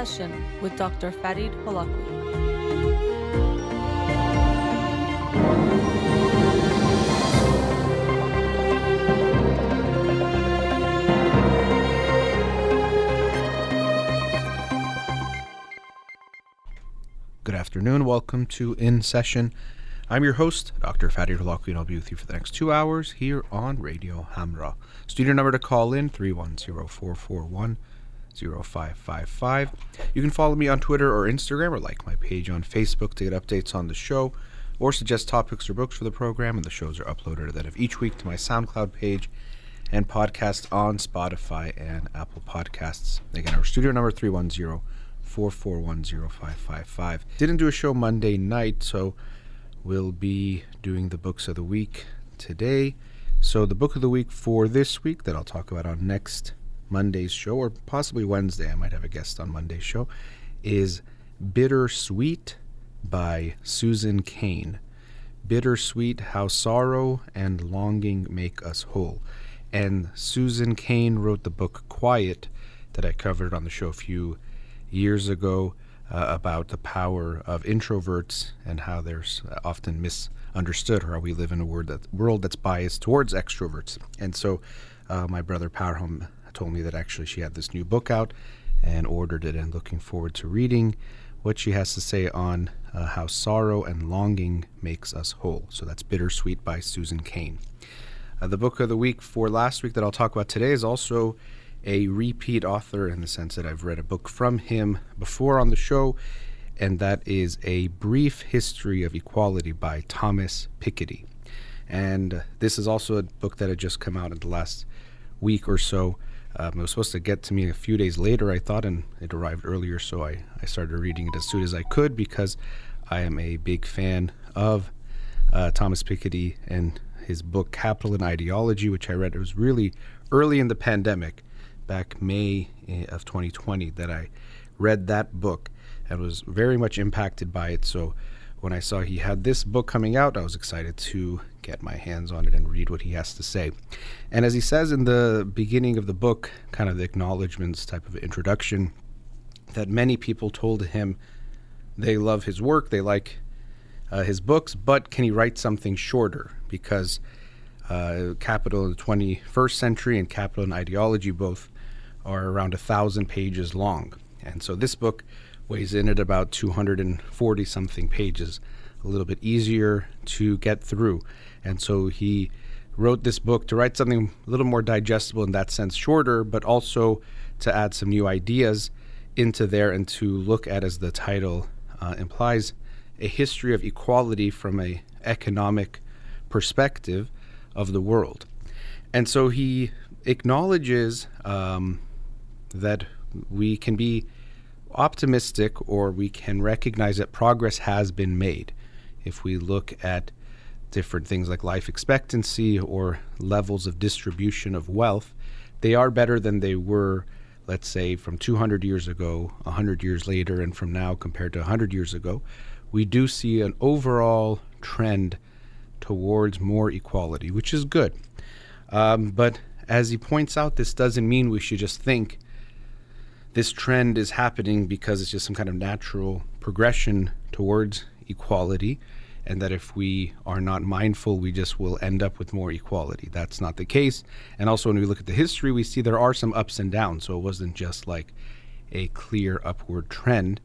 Session with Dr. Farid Holakouee. Good afternoon. Welcome to In Session. I'm your host, Dr. Farid Holakouee, and I'll be with you for the next 2 hours here on Radio Hamra. Studio number to call in, 310-441-0555. You can follow me on Twitter or Instagram, or like my page on Facebook to get updates on the show, or suggest topics or books for the program, and the shows are uploaded at the end of each week to my SoundCloud page and podcast on Spotify and Apple Podcasts. Again, our studio number, 310-441-0555. Didn't do a show Monday night, so we'll be doing the books of the week today. So the book of the week for this week that I'll talk about on next Monday's show, or possibly Wednesday, I might have a guest on Monday's show, is Bittersweet by Susan Cain. Bittersweet, How Sorrow and Longing Make Us Whole. And Susan Cain wrote the book Quiet that I covered on the show a few years ago, about the power of introverts and how they're often misunderstood, or how we live in a world that's biased towards extroverts. And so my brother Powerhome told me that actually she had this new book out and ordered it, and looking forward to reading what she has to say on how sorrow and longing makes us whole. So that's Bittersweet by Susan Cain. The book of the week for last week that I'll talk about today is also a repeat author, in the sense that I've read a book from him before on the show, and that is A Brief History of Equality by Thomas Piketty. And this is also a book that had just come out in the last week or so. It was supposed to get to me a few days later, I thought, and it arrived earlier, so I started reading it as soon as I could, because I am a big fan of Thomas Piketty and his book Capital and Ideology, which I read. It was really early in the pandemic, back May of 2020, that I read that book and was very much impacted by it. So when I saw he had this book coming out, I was excited to get my hands on it and read what he has to say. And as he says in the beginning of the book, kind of the acknowledgments type of introduction, that many people told him they love his work, they like his books, but can he write something shorter? Because Capital in the 21st Century and Capital and Ideology both are around 1,000 pages long. And so this book weighs in at about 240 something pages, a little bit easier to get through. And so he wrote this book to write something a little more digestible, in that sense shorter, but also to add some new ideas into there, and to look at, as the title implies, a history of equality from a economic perspective of the world. And so he acknowledges that we can be optimistic, or we can recognize that progress has been made. If we look at different things like life expectancy or levels of distribution of wealth, they are better than they were, let's say, from 200 years ago, 100 years later, and from now compared to 100 years ago. We do see an overall trend towards more equality, which is good. But as he points out, this doesn't mean we should just think this trend is happening because it's just some kind of natural progression towards equality, and that if we are not mindful, we just will end up with more equality. That's not the case. And also, when we look at the history, we see there are some ups and downs. So it wasn't just like a clear upward trend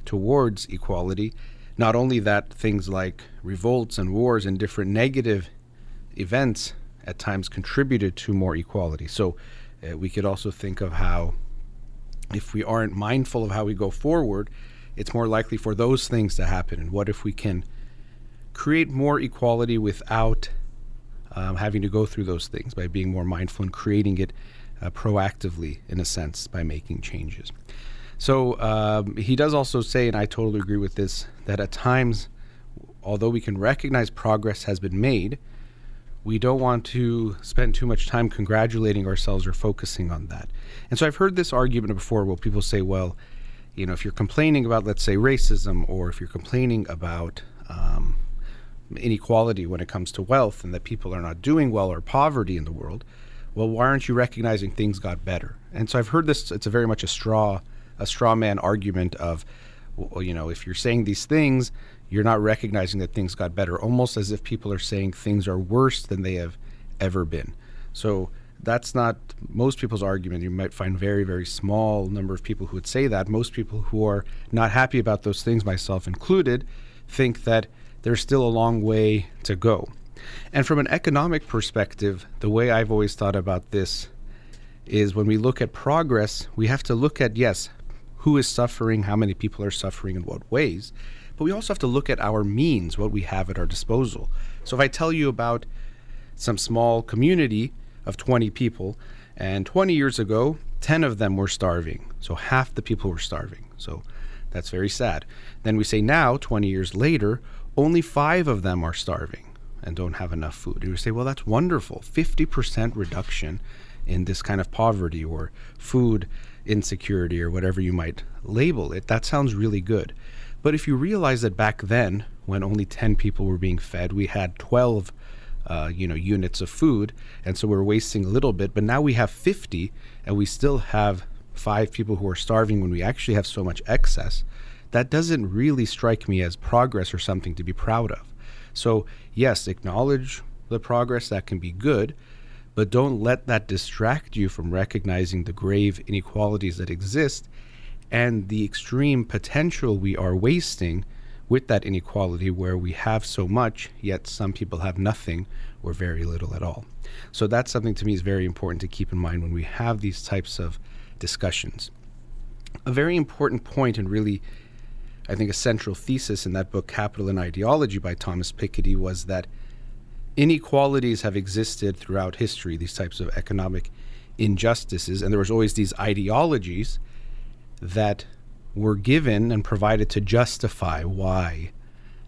towards equality. Not only that, things like revolts and wars and different negative events at times contributed to more equality. So we could also think of how, if we aren't mindful of how we go forward, it's more likely for those things to happen. And what if we can create more equality without having to go through those things, by being more mindful and creating it proactively, in a sense, by making changes. So he does also say, and I totally agree with this, that at times, although we can recognize progress has been made, we don't want to spend too much time congratulating ourselves or focusing on that. And so I've heard this argument before, where people say, well, you know, if you're complaining about, let's say, racism, or if you're complaining about inequality when it comes to wealth, and that people are not doing well, or poverty in the world, well, why aren't you recognizing things got better? And so I've heard this, it's a very much a straw a straw man argument of, well, if you're saying these things, you're not recognizing that things got better, almost as if people are saying things are worse than they have ever been. So that's not most people's argument. You might find very, very small number of people who would say that. Most people who are not happy about those things, myself included, think that there's still a long way to go. And from an economic perspective, the way I've always thought about this is when we look at progress, we have to look at, yes, who is suffering, how many people are suffering, in what ways, but we also have to look at our means, what we have at our disposal. So if I tell you about some small community of 20 people, and 20 years ago, 10 of them were starving, so half the people were starving. So that's very sad. Then we say now, 20 years later, only 5 of them are starving and don't have enough food. And we say, well, that's wonderful. 50% reduction in this kind of poverty or food insecurity or whatever you might label it. That sounds really good. But if you realize that back then, when only 10 people were being fed, we had 12 units of food, and so we're wasting a little bit. But now we have 50, and we still have 5 people who are starving when we actually have so much excess. That doesn't really strike me as progress or something to be proud of. So yes, acknowledge the progress, that can be good, but don't let that distract you from recognizing the grave inequalities that exist and the extreme potential we are wasting with that inequality, where we have so much, yet some people have nothing or very little at all. So that's something to me is very important to keep in mind when we have these types of discussions. A very important point, and really, I think, a central thesis in that book, Capital and Ideology by Thomas Piketty, was that inequalities have existed throughout history, these types of economic injustices, and there was always these ideologies that were given and provided to justify why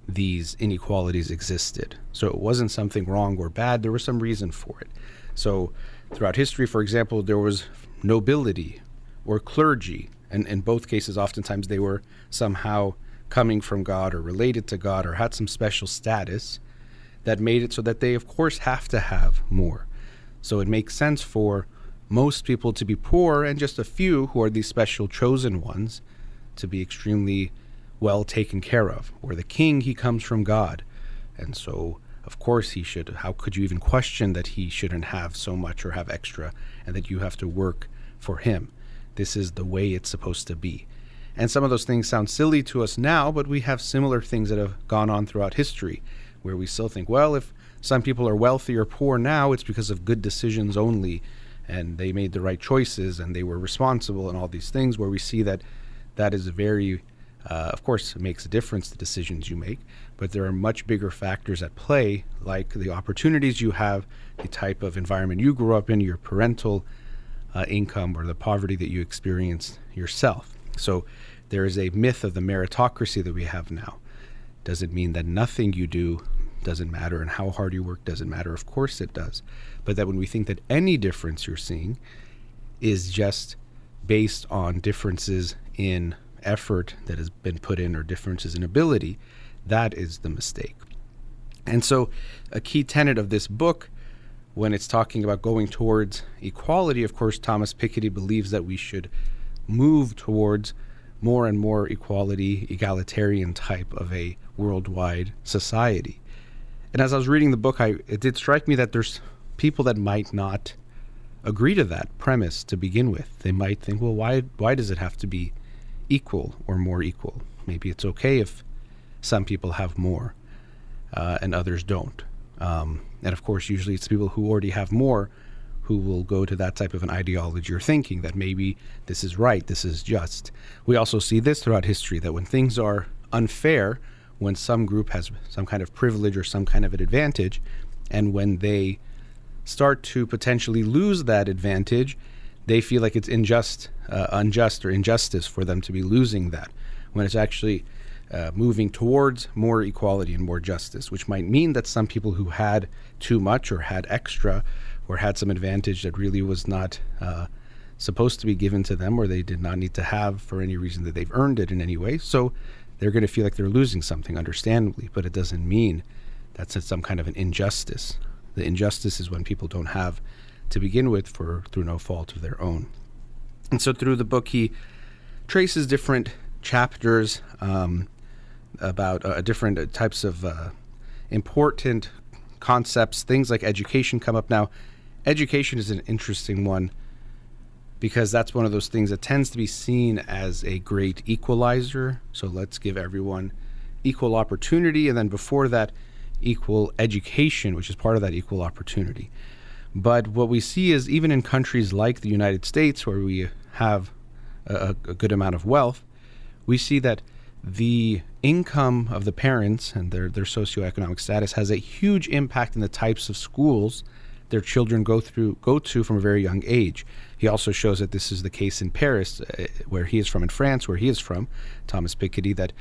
these inequalities existed. So it wasn't something wrong or bad, there was some reason for it. So throughout history, for example, there was nobility or clergy, and in both cases, oftentimes they were somehow coming from God or related to God or had some special status that made it so that they, of course, have to have more. So it makes sense for most people to be poor and just a few who are these special chosen ones to be extremely well taken care of. Or the king, he comes from God. And so, of course, he should. How could you even question that he shouldn't have so much or have extra and that you have to work for him? This is the way it's supposed to be. And some of those things sound silly to us now, but we have similar things that have gone on throughout history where we still think, well, if some people are wealthy or poor now, it's because of good decisions only, and they made the right choices and they were responsible and all these things, where we see that that is very, of course, it makes a difference, the decisions you make, but there are much bigger factors at play, like the opportunities you have, the type of environment you grew up in, your parental income, or the poverty that you experienced yourself. So there is a myth of the meritocracy that we have now. Doesn't mean that nothing you do doesn't matter and how hard you work doesn't matter. Of course it does. But that when we think that any difference you're seeing is just based on differences in effort that has been put in or differences in ability, that is the mistake. And so a key tenet of this book, when it's talking about going towards equality, of course, Thomas Piketty believes that we should move towards more and more equality, egalitarian type of a worldwide society. And as I was reading the book, it did strike me that there's people that might not agree to that premise to begin with. They might think, well, why does it have to be equal or more equal? Maybe it's okay if some people have more and others don't. And of course, usually it's people who already have more who will go to that type of an ideology or thinking that maybe this is right, this is just. We also see this throughout history, that when things are unfair, when some group has some kind of privilege or some kind of an advantage, and when they start to potentially lose that advantage, they feel like it's unjust or injustice for them to be losing that, when it's actually moving towards more equality and more justice, which might mean that some people who had too much or had extra or had some advantage that really was not supposed to be given to them, or they did not need to have for any reason that they've earned it in any way. So they're going to feel like they're losing something, understandably, but it doesn't mean that's some kind of an injustice. The injustice is when people don't have to begin with through no fault of their own. And so through the book, he traces different chapters about different types of important concepts. Things like education come up. Now, education is an interesting one because that's one of those things that tends to be seen as a great equalizer. So let's give everyone equal opportunity, and then before that, equal education, which is part of that equal opportunity. But what we see is even in countries like the United States, where we have a good amount of wealth, we see that the income of the parents and their socioeconomic status has a huge impact in the types of schools their children go to from a very young age. He also shows that this is the case in Paris, where he is from, in France, where he is from, Thomas Piketty, that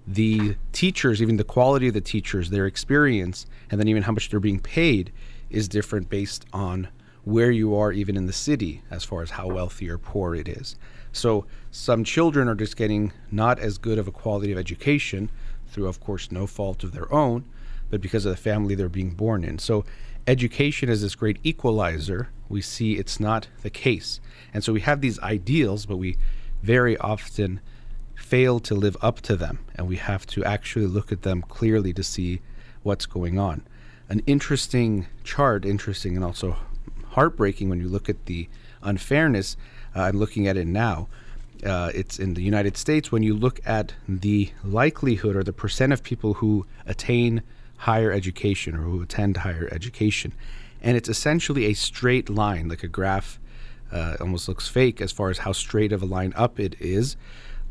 the teachers, even the quality of the teachers, their experience, and then even how much they're being paid is different based on where you are, even in the city, as far as how wealthy or poor it is. So some children are just getting not as good of a quality of education through, of course, no fault of their own, but because of the family they're being born in. So education is this great equalizer. We see it's not the case. And so we have these ideals, but we very often fail to live up to them. And we have to actually look at them clearly to see what's going on. An interesting chart, interesting and also heartbreaking when you look at the unfairness. I'm looking at it now. It's in the United States. When you look at the likelihood or the percent of people who attain higher education or who attend higher education, and it's essentially a straight line, like a graph. Almost looks fake as far as how straight of a line up it is.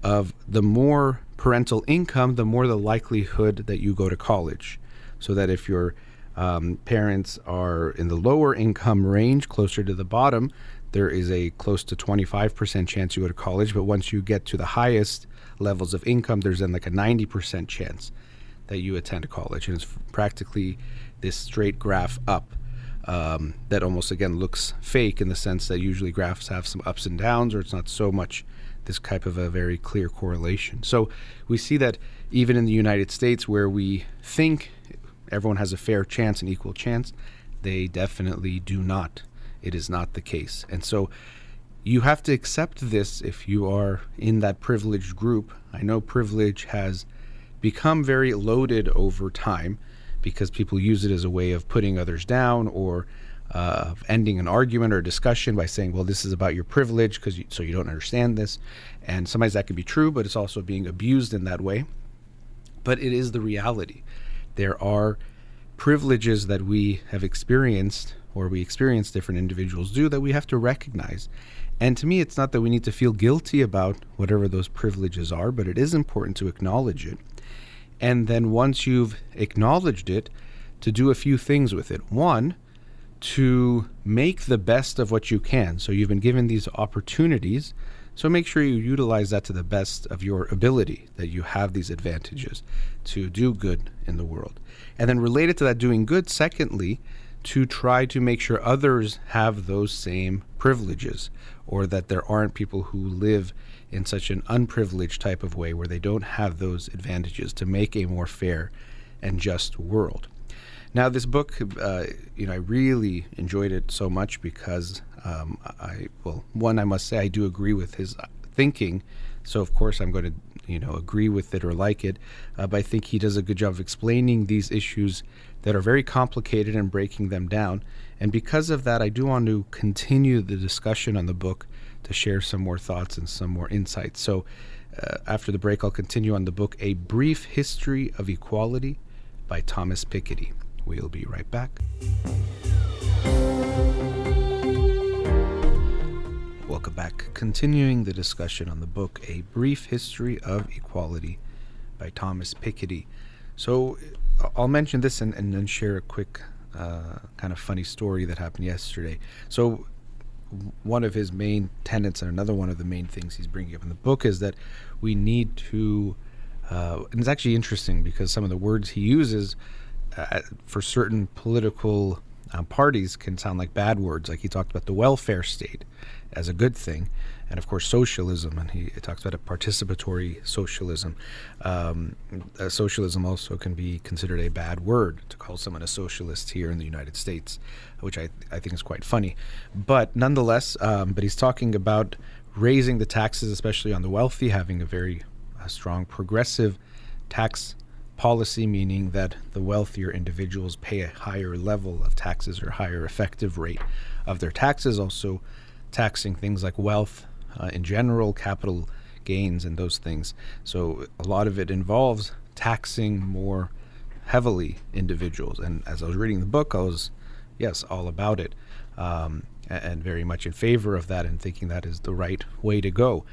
Of the more parental income, the more the likelihood that you go to college. So that if your parents are in the lower income range, closer to the bottom, there is a close to 25% chance you go to college. But once you get to the highest levels of income, there's then like a 90% chance that you attend college. And it's practically this straight graph up that almost, again, looks fake in the sense that usually graphs have some ups and downs, or it's not so much this type of a very clear correlation. So we see that even in the United States, where we think everyone has a fair chance, an equal chance, they definitely do not. It is not the case. And so you have to accept this if you are in that privileged group. I know privilege has become very loaded over time because people use it as a way of putting others down or of ending an argument or discussion by saying, well, this is about your privilege so you don't understand this. And sometimes that can be true, but it's also being abused in that way. But it is the reality. There are privileges that we have experienced, or we experience different individuals do, that we have to recognize. And to me, it's not that we need to feel guilty about whatever those privileges are, but it is important to acknowledge it. And then once you've acknowledged it, to do a few things with it. One, to make the best of what you can. So you've been given these opportunities, so make sure you utilize that to the best of your ability, that you have these advantages to do good in the world. And then related to that doing good, secondly, to try to make sure others have those same privileges, or that there aren't people who live in such an unprivileged type of way where they don't have those advantages, to make a more fair and just world. Now, this book, I really enjoyed it so much because I must say I do agree with his thinking. So, of course, I'm going to, agree with it or like it. But I think he does a good job of explaining these issues that are very complicated and breaking them down. And because of that, I do want to continue the discussion on the book to share some more thoughts and some more insights. So after the break, I'll continue on the book, A Brief History of Equality by Thomas Piketty. We'll be right back. Welcome back. Continuing the discussion on the book, A Brief History of Equality by Thomas Piketty. So I'll mention this and then share a quick kind of funny story that happened yesterday. So one of his main tenets, and another one of the main things he's bringing up in the book, is that we need to, and it's actually interesting because some of the words he uses for certain political parties can sound like bad words. Like he talked about the welfare state as a good thing, and of course socialism, and he talks about a participatory socialism. Socialism also can be considered a bad word, to call someone a socialist here in the United States, which I think is quite funny. But nonetheless, but he's talking about raising the taxes, especially on the wealthy, having a very strong progressive tax policy, meaning that the wealthier individuals pay a higher level of taxes or higher effective rate of their taxes, also taxing things like wealth in general, capital gains and those things. So a lot of it involves taxing more heavily individuals. And as I was reading the book, I was, yes, all about it, and very much in favor of that and thinking that is the right way to go.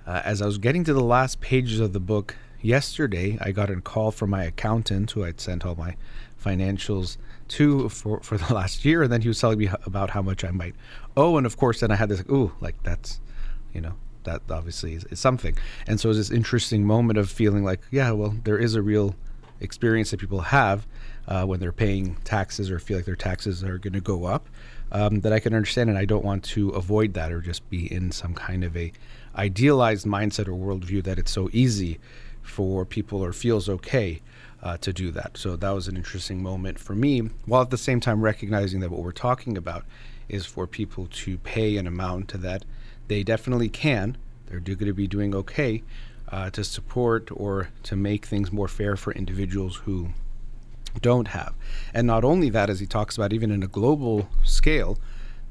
As I was getting to the last pages of the book yesterday, I got a call from my accountant who I'd sent all my financials to for the last year, and then he was telling me about how much I might owe. And of course, then I had this, that's, that obviously is something. And so it was this interesting moment of feeling like, yeah, well, there is a real experience that people have when they're paying taxes or feel like their taxes are going to go up, that I can understand. And I don't want to avoid that or just be in some kind of a idealized mindset or worldview that it's so easy for people or feels okay to do that. So that was an interesting moment for me, while at the same time recognizing that what we're talking about is for people to pay an amount that they definitely can. They're going to be doing okay to support or to make things more fair for individuals who don't have. And not only that, as he talks about, even in a global scale,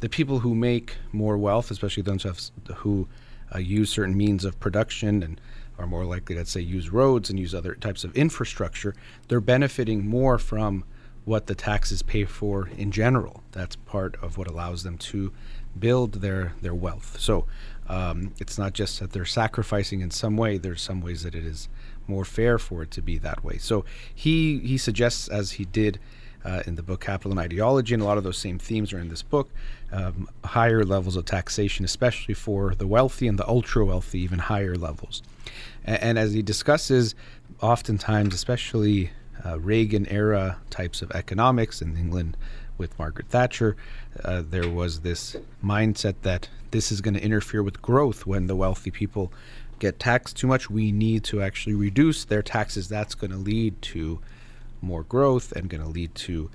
the people who make more wealth, especially those who use certain means of production and are more likely, let's say, use roads and use other types of infrastructure, they're benefiting more from what the taxes pay for in general. That's part of what allows them to build their wealth. So it's not just that they're sacrificing in some way. There's some ways that it is more fair for it to be that way. So he suggests, as he did in the book Capital and Ideology, and a lot of those same themes are in this book, higher levels of taxation, especially for the wealthy and the ultra wealthy, even higher levels. And as he discusses, oftentimes, especially Reagan era types of economics in England with Margaret Thatcher, there was this mindset that this is going to interfere with growth. When the wealthy people get taxed too much, we need to actually reduce their taxes. That's going to lead to more growth and going to lead to,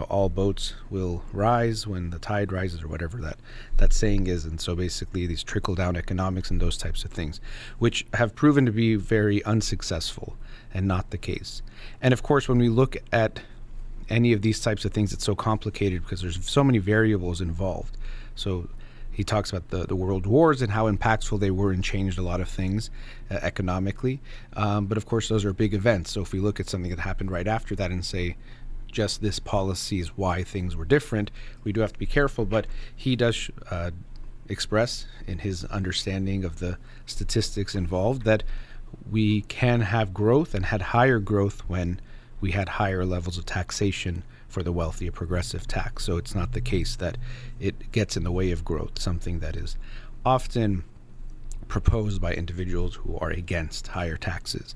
all boats will rise when the tide rises, or whatever that saying is. And so basically these trickle-down economics and those types of things, which have proven to be very unsuccessful and not the case. And of course, when we look at any of these types of things, it's so complicated because there's so many variables involved. So he talks about the world wars and how impactful they were and changed a lot of things economically. But of course, those are big events. So if we look at something that happened right after that and say, just this policy is why things were different, we do have to be careful. But he does express in his understanding of the statistics involved that we can have growth and had higher growth when we had higher levels of taxation for the wealthy, a progressive tax. So it's not the case that it gets in the way of growth, something that is often proposed by individuals who are against higher taxes.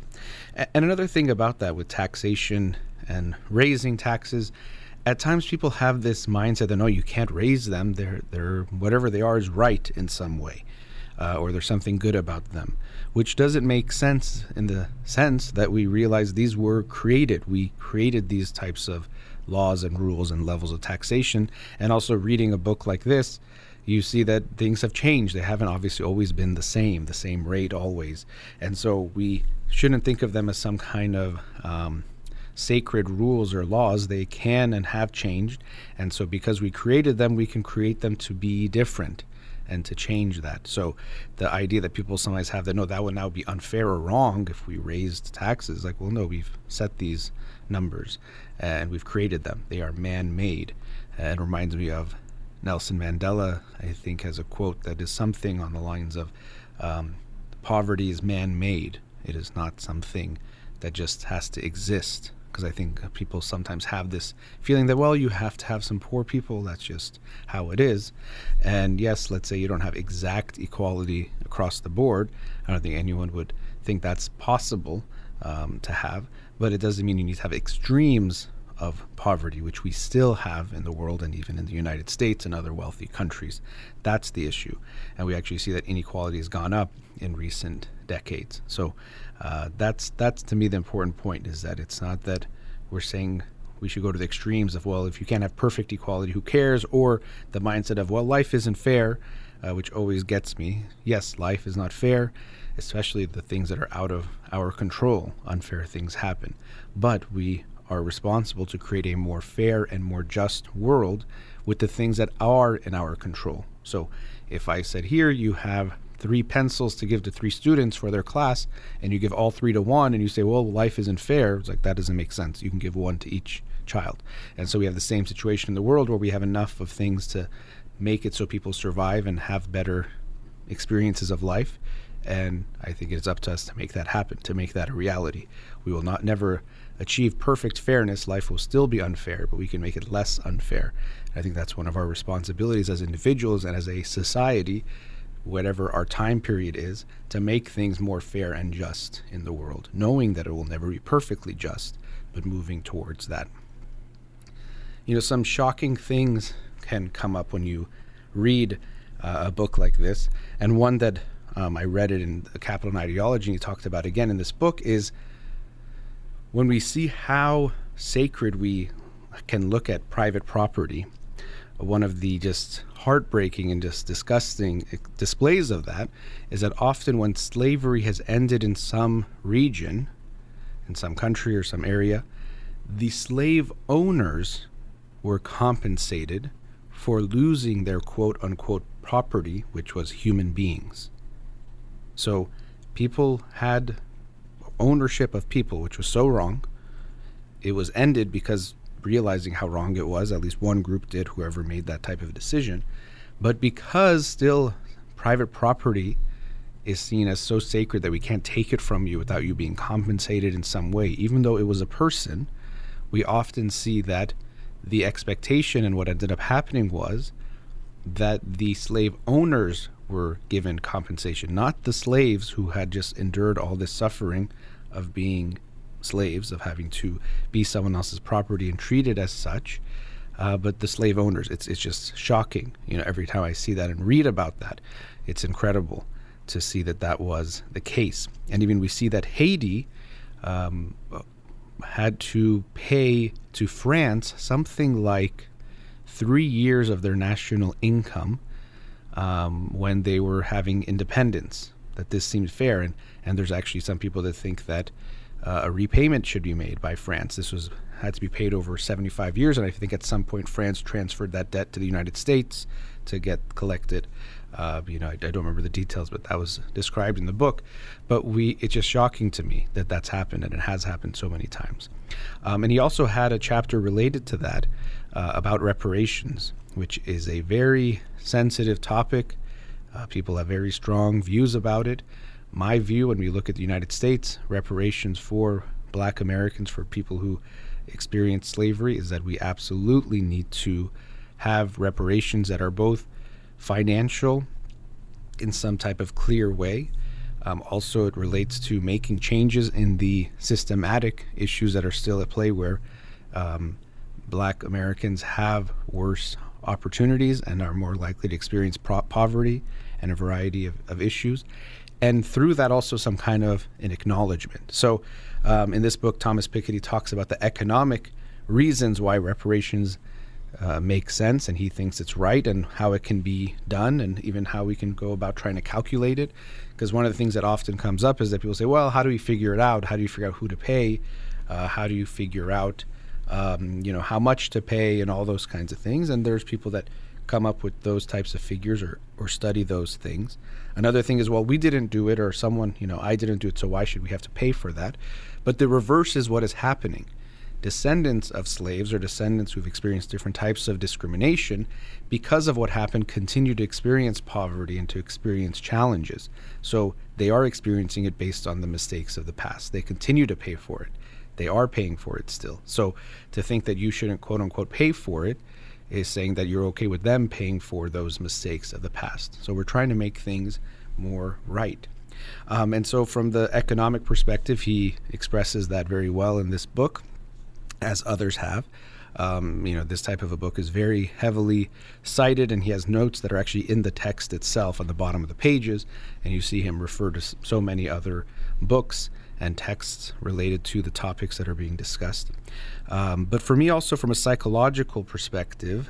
And another thing about that with taxation and raising taxes, at times people have this mindset that, no, you can't raise them. They're whatever they are is right in some way, or there's something good about them, which doesn't make sense in the sense that we realize these were created. We created these types of laws and rules and levels of taxation. And also reading a book like this, you see that things have changed. They haven't obviously always been the same rate always. And so we shouldn't think of them as some kind of sacred rules or laws. They can and have changed. And so because we created them, we can create them to be different and to change that. So the idea that people sometimes have that, no, that would now be unfair or wrong if we raised taxes, like, well, no, we've set these numbers and we've created them. They are man-made. And it reminds me of Nelson Mandela, I think, has a quote that is something on the lines of poverty is man-made. It is not something that just has to exist. Because I think people sometimes have this feeling that, well, you have to have some poor people. That's just how it is. And yes, let's say you don't have exact equality across the board. I don't think anyone would think that's possible to have. But it doesn't mean you need to have extremes of poverty, which we still have in the world and even in the United States and other wealthy countries. That's the issue. And we actually see that inequality has gone up in recent decades. So that's to me the important point, is that it's not that we're saying we should go to the extremes of, well, if you can't have perfect equality, who cares? Or the mindset of, well, life isn't fair. which always gets me. Yes, life is not fair, especially the things that are out of our control. Unfair things happen. But we are responsible to create a more fair and more just world with the things that are in our control. So if I said, here you have 3 pencils to give to 3 students for their class, and you give all 3 to one, and you say, well, life isn't fair. It's like, that doesn't make sense. You can give 1 to each child. And so we have the same situation in the world where we have enough of things to make it so people survive and have better experiences of life. And I think it's up to us to make that happen, to make that a reality. We will not never achieve perfect fairness. Life will still be unfair, but we can make it less unfair. I think that's one of our responsibilities as individuals and as a society, whatever our time period is, to make things more fair and just in the world, knowing that it will never be perfectly just, but moving towards that. Some shocking things can come up when you read a book like this. And one that I read it in the Capital and Ideology, and he talked about again in this book, is when we see how sacred we can look at private property. One of the just heartbreaking and just disgusting displays of that is that often when slavery has ended in some region, in some country or some area, the slave owners were compensated for losing their quote-unquote property, which was human beings. So people had ownership of people, which was so wrong. It was ended because realizing how wrong it was, at least one group did, whoever made that type of decision. But because still private property is seen as so sacred that we can't take it from you without you being compensated in some way, even though it was a person, we often see that the expectation and what ended up happening was that the slave owners were given compensation, not the slaves who had just endured all this suffering of being slaves, of having to be someone else's property and treated as such, but the slave owners. It's just shocking. Every time I see that and read about that, it's incredible to see that that was the case. And even we see that Haiti had to pay to France something like 3 years of their national income when they were having independence, that this seemed fair. And there's actually some people that think that a repayment should be made by France. This had to be paid over 75 years, and I think at some point France transferred that debt to the United States to get collected. I don't remember the details, but that was described in the book. But it's just shocking to me that that's happened, and it has happened so many times. And he also had a chapter related to that about reparations, which is a very sensitive topic. People have very strong views about it. My view, when we look at the United States, reparations for Black Americans, for people who experienced slavery, is that we absolutely need to have reparations that are both financial in some type of clear way. Also, it relates to making changes in the systematic issues that are still at play, where Black Americans have worse opportunities and are more likely to experience poverty and a variety of issues. And through that, also some kind of an acknowledgement. So in this book, Thomas Piketty talks about the economic reasons why reparations make sense, and he thinks it's right, and how it can be done, and even how we can go about trying to calculate it. Because one of the things that often comes up is that people say, well, how do we figure it out? How do you figure out who to pay? How do you figure out how much to pay, and all those kinds of things? And there's people that come up with those types of figures or study those things. Another thing is, well, we didn't do it, or someone, I didn't do it, so why should we have to pay for that? But the reverse is what is happening. Descendants of slaves, or descendants who've experienced different types of discrimination because of what happened, continue to experience poverty and to experience challenges. So they are experiencing it based on the mistakes of the past. They continue to pay for it. They are paying for it still. So to think that you shouldn't, quote unquote, pay for it is saying that you're okay with them paying for those mistakes of the past. So we're trying to make things more right. And so from the economic perspective, he expresses that very well in this book, as others have. This type of a book is very heavily cited, and he has notes that are actually in the text itself on the bottom of the pages, and you see him refer to so many other books and texts related to the topics that are being discussed. But for me, also from a psychological perspective,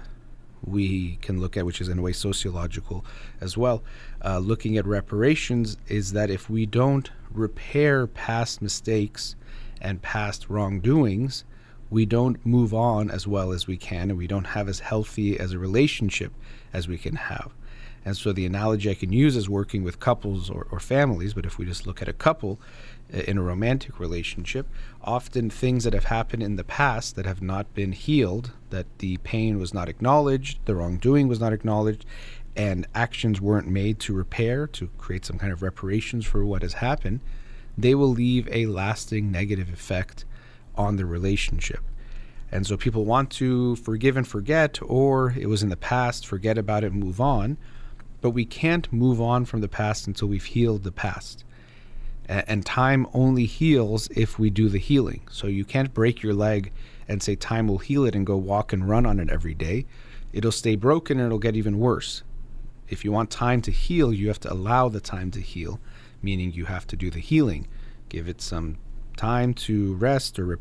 we can look at, which is in a way sociological as well, looking at reparations, is that if we don't repair past mistakes and past wrongdoings, we don't move on as well as we can, and we don't have as healthy as a relationship as we can have. And so the analogy I can use is working with couples or families, but if we just look at a couple in a romantic relationship, often things that have happened in the past that have not been healed, that the pain was not acknowledged, the wrongdoing was not acknowledged, and actions weren't made to repair, to create some kind of reparations for what has happened, they will leave a lasting negative effect on the relationship. And so people want to forgive and forget, or it was in the past, forget about it, move on. But we can't move on from the past until we've healed the past. And time only heals if we do the healing. So you can't break your leg and say time will heal it and go walk and run on it every day. It'll stay broken and it'll get even worse. If you want time to heal, you have to allow the time to heal, meaning you have to do the healing. Give it some time to rest or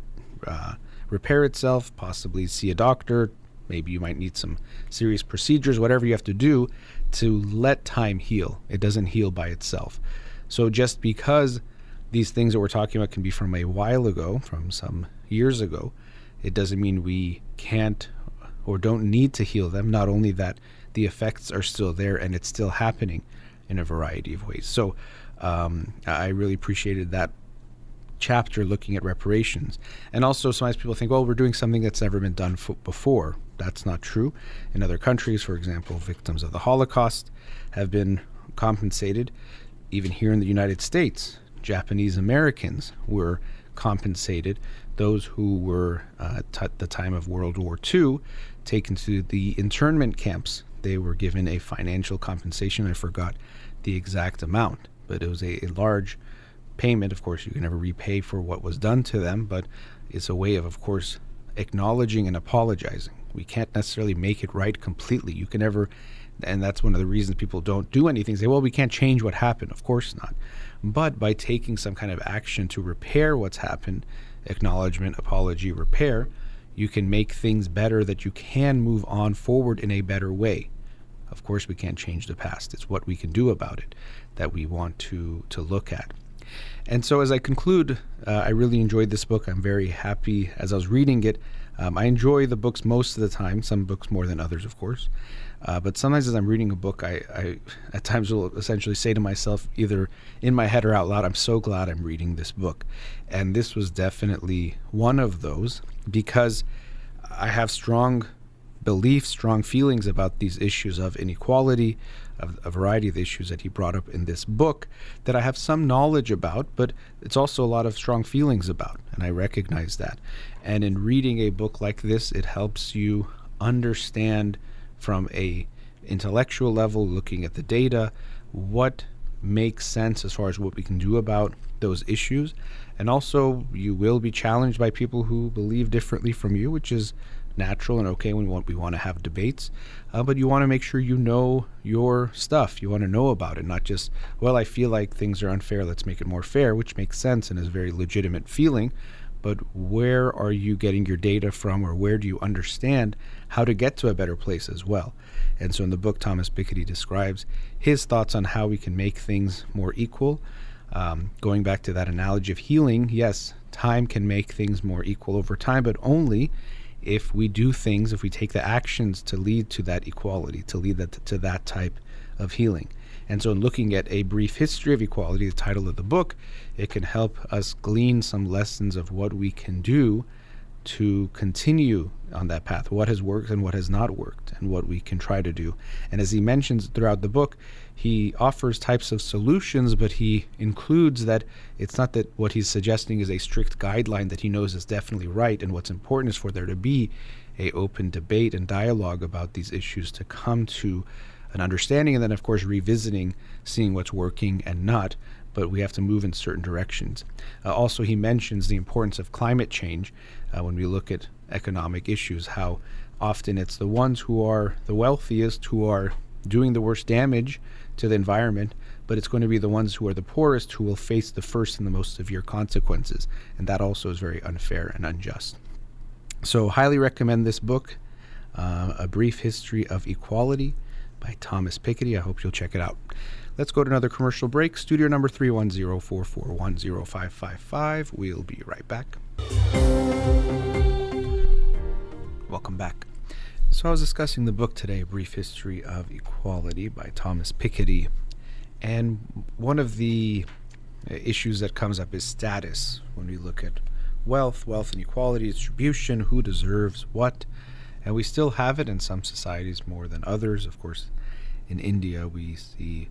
repair itself, possibly see a doctor. Maybe you might need some serious procedures, whatever you have to do to let time heal. It doesn't heal by itself. So just because these things that we're talking about can be from a while ago, from some years ago, it doesn't mean we can't or don't need to heal them. Not only that, the effects are still there and it's still happening in a variety of ways. So I really appreciated that chapter looking at reparations. And also sometimes people think, well, we're doing something that's never been done before. That's not true. In other countries, for example, victims of the Holocaust have been compensated. Even here in the United States, Japanese Americans were compensated. Those who were at the time of World War II taken to the internment camps, they were given a financial compensation. I forgot the exact amount, but it was a large payment. Of course, you can never repay for what was done to them, but it's a way of course, acknowledging and apologizing. We can't necessarily make it right completely. You can never, and that's one of the reasons people don't do anything. Say, well, we can't change what happened. Of course not. But by taking some kind of action to repair what's happened, acknowledgement, apology, repair, you can make things better, that you can move on forward in a better way. Of course, we can't change the past. It's what we can do about it that we want to look at. And so as I conclude, I really enjoyed this book. I'm very happy as I was reading it. I enjoy the books most of the time, some books more than others, of course. But sometimes as I'm reading a book, I at times will essentially say to myself, either in my head or out loud, I'm so glad I'm reading this book. And this was definitely one of those, because I have strong beliefs, strong feelings about these issues of inequality, of a variety of issues that he brought up in this book that I have some knowledge about, but it's also a lot of strong feelings about, and I recognize that. And in reading a book like this, it helps you understand from a intellectual level, looking at the data, what makes sense as far as what we can do about those issues. And also, you will be challenged by people who believe differently from you, which is natural and okay when we want to have debates, but you want to make sure you know your stuff. You want to know about it, not just, well, I feel like things are unfair, let's make it more fair, which makes sense and is a very legitimate feeling. But where are you getting your data from, or where do you understand how to get to a better place as well? And so in the book, Thomas Piketty describes his thoughts on how we can make things more equal. Going back to that analogy of healing, yes, time can make things more equal over time, but only if we do things, if we take the actions to lead to that equality, to lead to that type of healing. And so in looking at a brief history of equality, the title of the book, it can help us glean some lessons of what we can do to continue on that path, what has worked and what has not worked, and what we can try to do. And as he mentions throughout the book, he offers types of solutions, but he includes that it's not that what he's suggesting is a strict guideline that he knows is definitely right, and what's important is for there to be a open debate and dialogue about these issues to come to an understanding, and then of course revisiting, seeing what's working and not, but we have to move in certain directions. Also, he mentions the importance of climate change when we look at economic issues, how often it's the ones who are the wealthiest who are doing the worst damage to the environment, but it's going to be the ones who are the poorest who will face the first and the most severe consequences, and that also is very unfair and unjust. So highly recommend this book. A Brief History of Equality by Thomas Piketty. I hope you'll check it out. Let's go to another commercial break. Studio number 310-441-0555. We'll be right back. Welcome back. So I was discussing the book today, A Brief History of Equality by Thomas Piketty. And one of the issues that comes up is status. When we look at wealth and equality, distribution, who deserves what. And we still have it in some societies more than others. Of course, in India, we see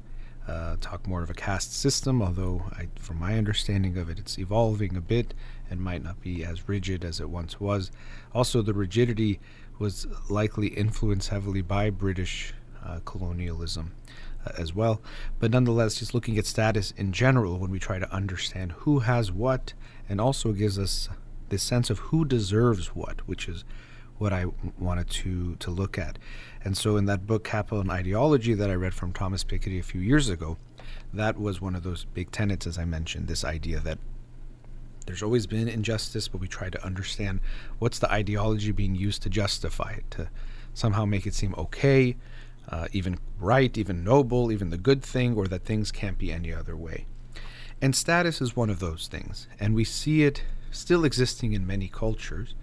talk more of a caste system, although from my understanding of it, it's evolving a bit and might not be as rigid as it once was. Also, the rigidity was likely influenced heavily by British colonialism as well. But nonetheless, just looking at status in general, when we try to understand who has what, and also gives us this sense of who deserves what, which is what I wanted to look at. And so in that book, Capital and Ideology, that I read from Thomas Piketty a few years ago, that was one of those big tenets, as I mentioned, this idea that there's always been injustice, but we try to understand what's the ideology being used to justify it, to somehow make it seem okay, even right, even noble, even the good thing, or that things can't be any other way. And status is one of those things, and we see it still existing in many cultures.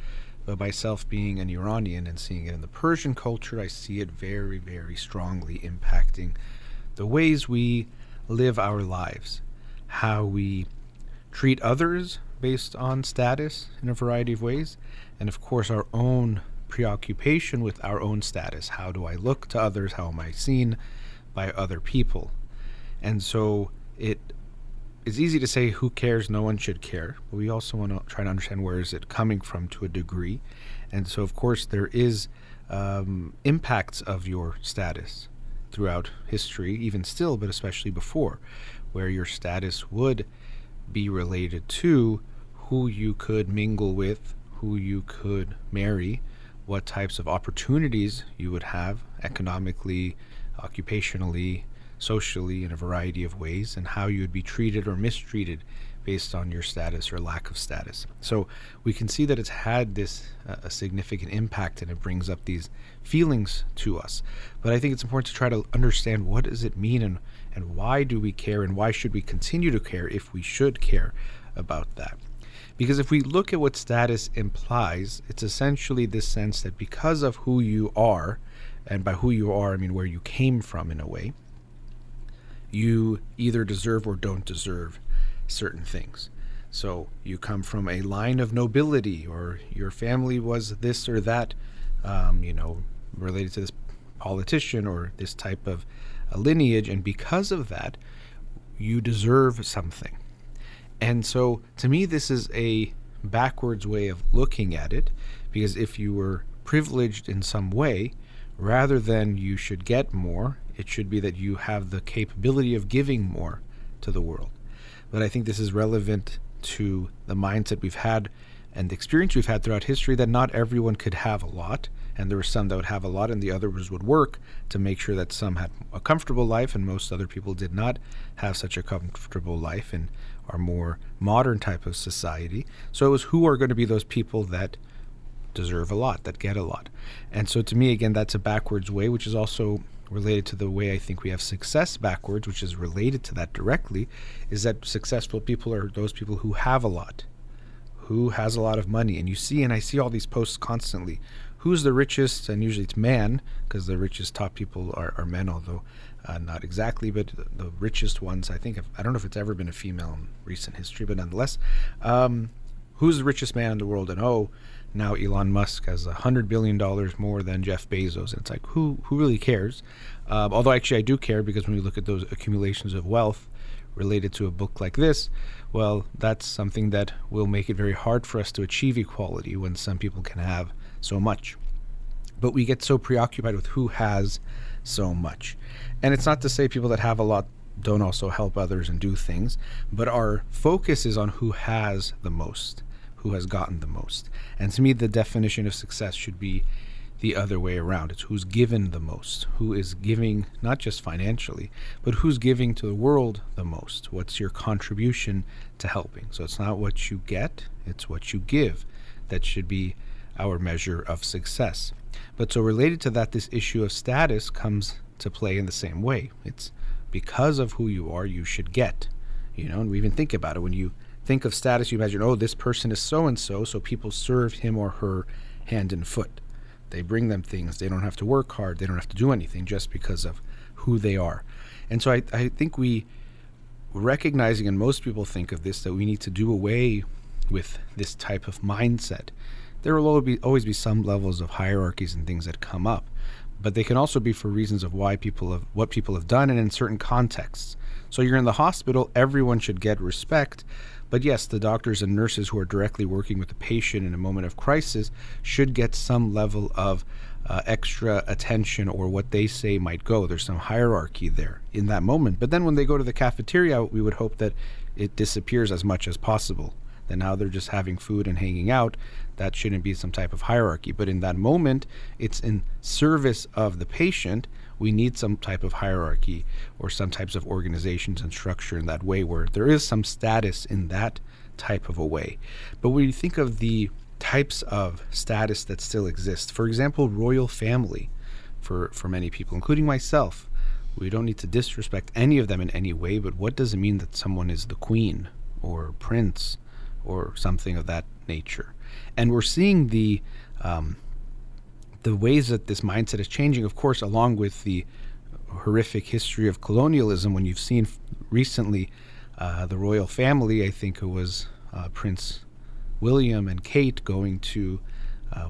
But myself being an Iranian and seeing it in the Persian culture, I see it very, very strongly impacting the ways we live our lives, how we treat others based on status in a variety of ways, and of course our own preoccupation with our own status. How do I look to others? How am I seen by other people? And so it's easy to say who cares, no one should care, but we also want to try to understand where is it coming from to a degree. And so of course there is impacts of your status throughout history, even still, but especially before, where your status would be related to who you could mingle with, who you could marry, what types of opportunities you would have economically, occupationally, socially, in a variety of ways, and how you would be treated or mistreated based on your status or lack of status. So we can see that it's had this a significant impact, and it brings up these feelings to us. But I think it's important to try to understand what does it mean, and why do we care, and why should we continue to care if we should care about that. Because if we look at what status implies, it's essentially this sense that because of who you are, and by who you are I mean where you came from in a way, you either deserve or don't deserve certain things. So you come from a line of nobility, or your family was this or that, related to this politician or this type of a lineage, and because of that, you deserve something. And so to me, this is a backwards way of looking at it, because if you were privileged in some way, rather than you should get more, it should be that you have the capability of giving more to the world. But I think this is relevant to the mindset we've had and the experience we've had throughout history, that not everyone could have a lot, and there were some that would have a lot and the others would work to make sure that some had a comfortable life and most other people did not have such a comfortable life in our more modern type of society. So it was who are going to be those people that deserve a lot, that get a lot. And so to me, again, that's a backwards way, which is also related to the way I think we have success backwards, which is related to that directly, is that successful people are those people who have a lot, who has a lot of money. And you see, and I see all these posts constantly, who's the richest? And usually it's man, because the richest top people are men, although not exactly, but the richest ones, I don't know if it's ever been a female in recent history, but nonetheless, who's the richest man in the world? And now Elon Musk has $100 billion more than Jeff Bezos. And it's like, who really cares? Although actually I do care, because when we look at those accumulations of wealth related to a book like this, well, that's something that will make it very hard for us to achieve equality when some people can have so much. But we get so preoccupied with who has so much. And it's not to say people that have a lot don't also help others and do things, but our focus is on who has the most, who has gotten the most. And to me, the definition of success should be the other way around. It's who's given the most, who is giving not just financially, but who's giving to the world the most. What's your contribution to helping? So it's not what you get, it's what you give that should be our measure of success. But so related to that, this issue of status comes to play in the same way. It's because of who you are, you should get, and we even think about it. When you think of status, you imagine, oh, this person is so-and-so, so people serve him or her hand and foot. They bring them things. They don't have to work hard. They don't have to do anything just because of who they are. And so I think we, recognizing, and most people think of this, that we need to do away with this type of mindset. There will always be some levels of hierarchies and things that come up, but they can also be for reasons of what people have done and in certain contexts. So you're in the hospital, everyone should get respect, but yes, the doctors and nurses who are directly working with the patient in a moment of crisis should get some level of extra attention, or what they say might go. There's some hierarchy there in that moment. But then when they go to the cafeteria, we would hope that it disappears as much as possible. That now they're just having food and hanging out. That shouldn't be some type of hierarchy. But in that moment, it's in service of the patient. We need some type of hierarchy or some types of organizations and structure in that way, where there is some status in that type of a way. But when you think of the types of status that still exist, for example, royal family, for many people, including myself, we don't need to disrespect any of them in any way, but what does it mean that someone is the queen or prince or something of that nature? And we're seeing the ways that this mindset is changing, of course, along with the horrific history of colonialism. When you've seen recently the royal family, I think it was Prince William and Kate going to,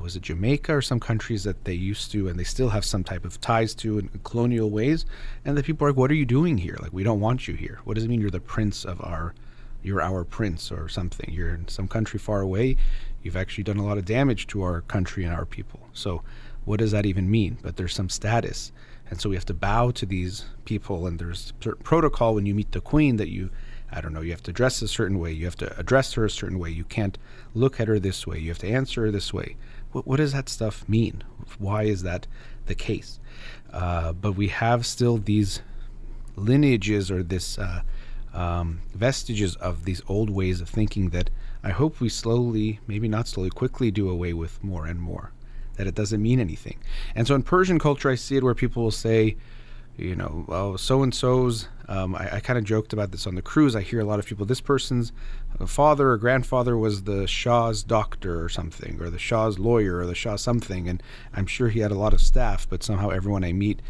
was it Jamaica or some countries that they used to, and they still have some type of ties to in colonial ways. And the people are like, what are you doing here? Like, we don't want you here. What does it mean you're the prince of you're our prince or something? You're in some country far away. You've actually done a lot of damage to our country and our people. So what does that even mean? But there's some status. And so we have to bow to these people, and there's certain protocol when you meet the queen that you have to dress a certain way. You have to address her a certain way. You can't look at her this way. You have to answer her this way. What does that stuff mean? Why is that the case? But we have still these lineages, or this vestiges of these old ways of thinking that I hope we slowly, maybe not slowly, quickly do away with more and more. That it doesn't mean anything. And so in Persian culture, I see it where people will say, oh, so-and-so's, I kind of joked about this on the cruise. I hear a lot of people, this person's father or grandfather was the Shah's doctor or something, or the Shah's lawyer, or the Shah something. And I'm sure he had a lot of staff, but somehow everyone I meet,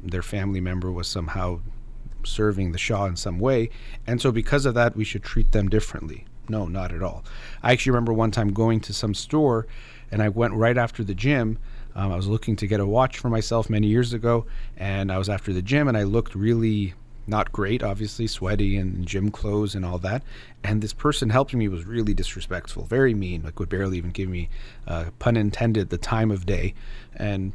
their family member was somehow serving the Shah in some way. And so because of that, we should treat them differently. No, not at all. I actually remember one time going to some store, and I went right after the gym. I was looking to get a watch for myself many years ago, and I was after the gym, and I looked really not great, obviously, sweaty and gym clothes and all that. And this person helping me was really disrespectful, very mean, like would barely even give me, pun intended, the time of day. And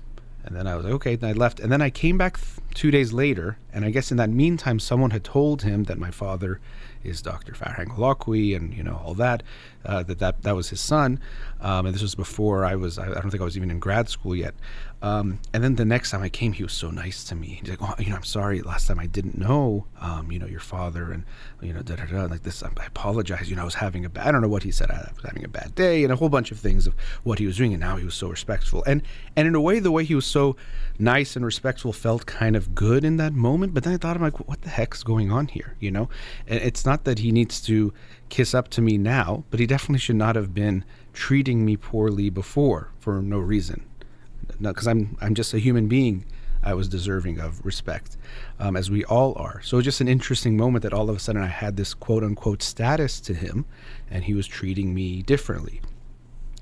then I was like, okay, then I left. And then I came back 2 days later, and I guess in that meantime, someone had told him that my father is Dr. Farid Holakouee, and all that, that was his son. And this was before I don't think I was even in grad school yet. And then the next time I came, he was so nice to me. He's like, oh, I'm sorry, last time I didn't know, your father, and, like this, I apologize. I was having I don't know what he said. I was having a bad day, and a whole bunch of things of what he was doing. And now he was so respectful. And in a way, the way he was so nice and respectful felt kind of good in that moment. But then I thought, I'm like, what the heck's going on here? And it's not that he needs to kiss up to me now, but he definitely should not have been treating me poorly before for no reason. No, because I'm just a human being. I was deserving of respect, as we all are. So just an interesting moment that all of a sudden I had this quote unquote status to him, and he was treating me differently.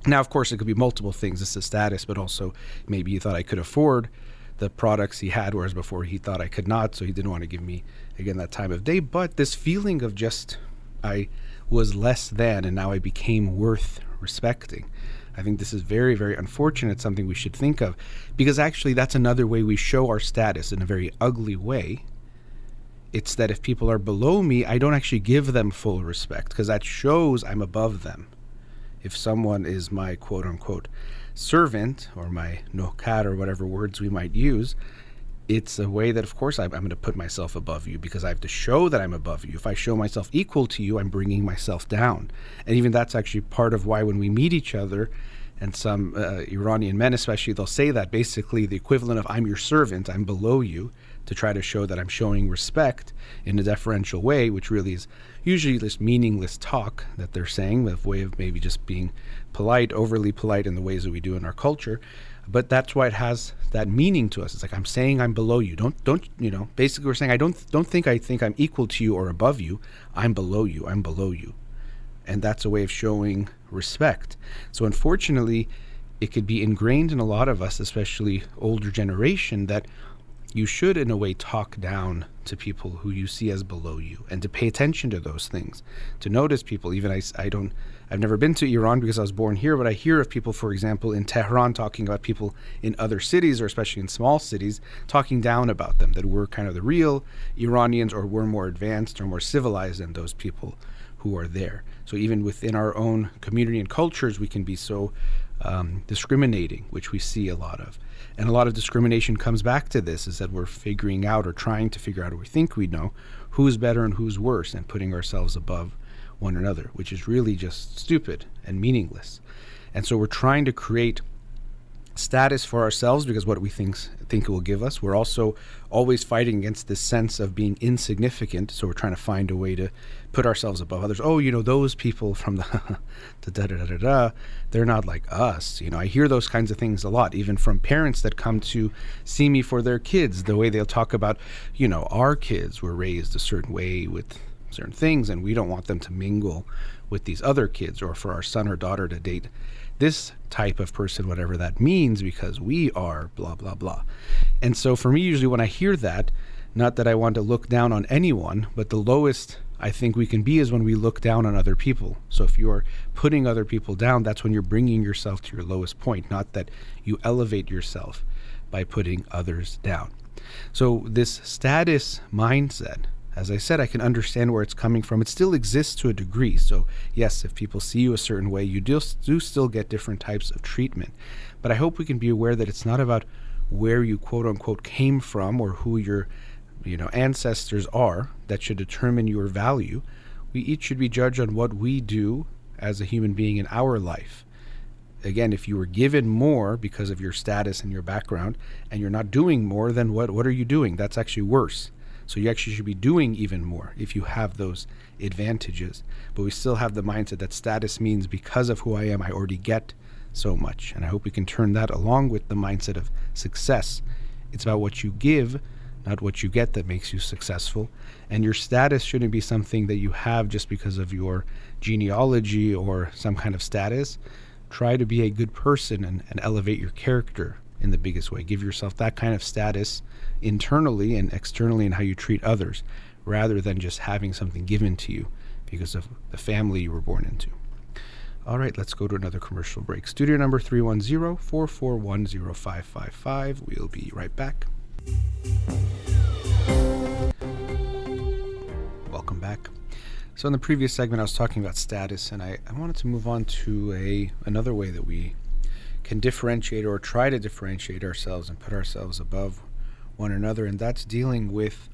Now, of course, it could be multiple things. It's a status, but also maybe he thought I could afford the products he had, whereas before he thought I could not, so he didn't want to give me, again, that time of day. But this feeling of just I was less than, and now I became worth respecting. I think this is very, very unfortunate, something we should think of, because actually that's another way we show our status in a very ugly way. It's that if people are below me, I don't actually give them full respect, because that shows I'm above them. If someone is my quote-unquote servant, or my nokar, or whatever words we might use, it's a way that, of course, I'm going to put myself above you, because I have to show that I'm above you. If I show myself equal to you, I'm bringing myself down. And even that's actually part of why when we meet each other, And some Iranian men especially, they'll say that basically the equivalent of I'm your servant, I'm below you, to try to show that I'm showing respect in a deferential way, which really is usually this meaningless talk that they're saying, a way of maybe just being polite, overly polite in the ways that we do in our culture. But that's why it has that meaning to us. It's like I'm saying I'm below you. Don't basically we're saying I don't think I'm equal to you or above you. I'm below you. I'm below you. And that's a way of showing respect. So unfortunately, it could be ingrained in a lot of us, especially older generation, that you should in a way talk down to people who you see as below you, and to pay attention to those things, to notice people. Even I've never been to Iran because I was born here, but I hear of people, for example, in Tehran talking about people in other cities, or especially in small cities, talking down about them, that we're kind of the real Iranians, or we're more advanced or more civilized than those people who are there. So even within our own community and cultures, we can be so discriminating, which we see a lot of. And a lot of discrimination comes back to this, is that we're figuring out, or trying to figure out, or we think we know, who's better and who's worse, and putting ourselves above one another, which is really just stupid and meaningless. And so we're trying to create status for ourselves because what we think it will give us. We're also always fighting against this sense of being insignificant, so we're trying to find a way to put ourselves above others. Oh, those people from the they're not like us. I hear those kinds of things a lot, even from parents that come to see me for their kids, the way they'll talk about, our kids were raised a certain way with certain things, and we don't want them to mingle with these other kids, or for our son or daughter to date this type of person, whatever that means, because we are blah, blah, blah. And so for me, usually when I hear that, not that I want to look down on anyone, but the lowest I think we can be is when we look down on other people. So if you're putting other people down, that's when you're bringing yourself to your lowest point, not that you elevate yourself by putting others down. So this status mindset, as I said, I can understand where it's coming from. It still exists to a degree. So yes, if people see you a certain way, you do still get different types of treatment. But I hope we can be aware that it's not about where you quote unquote came from, or who your ancestors are, that should determine your value. We each should be judged on what we do as a human being in our life. Again, if you were given more because of your status and your background, and you're not doing more, then what are you doing? That's actually worse. So you actually should be doing even more if you have those advantages. But we still have the mindset that status means because of who I am, I already get so much. And I hope we can turn that along with the mindset of success. It's about what you give, not what you get, that makes you successful. And your status shouldn't be something that you have just because of your genealogy or some kind of status. Try to be a good person and elevate your character in the biggest way. Give yourself that kind of status internally and externally in how you treat others, rather than just having something given to you because of the family you were born into. All right, let's go to another commercial break. Studio number 310-441-0555. We'll be right back. Welcome back. So in the previous segment, I was talking about status, and I wanted to move on to another way that we can differentiate, or try to differentiate ourselves and put ourselves above one another, and that's dealing with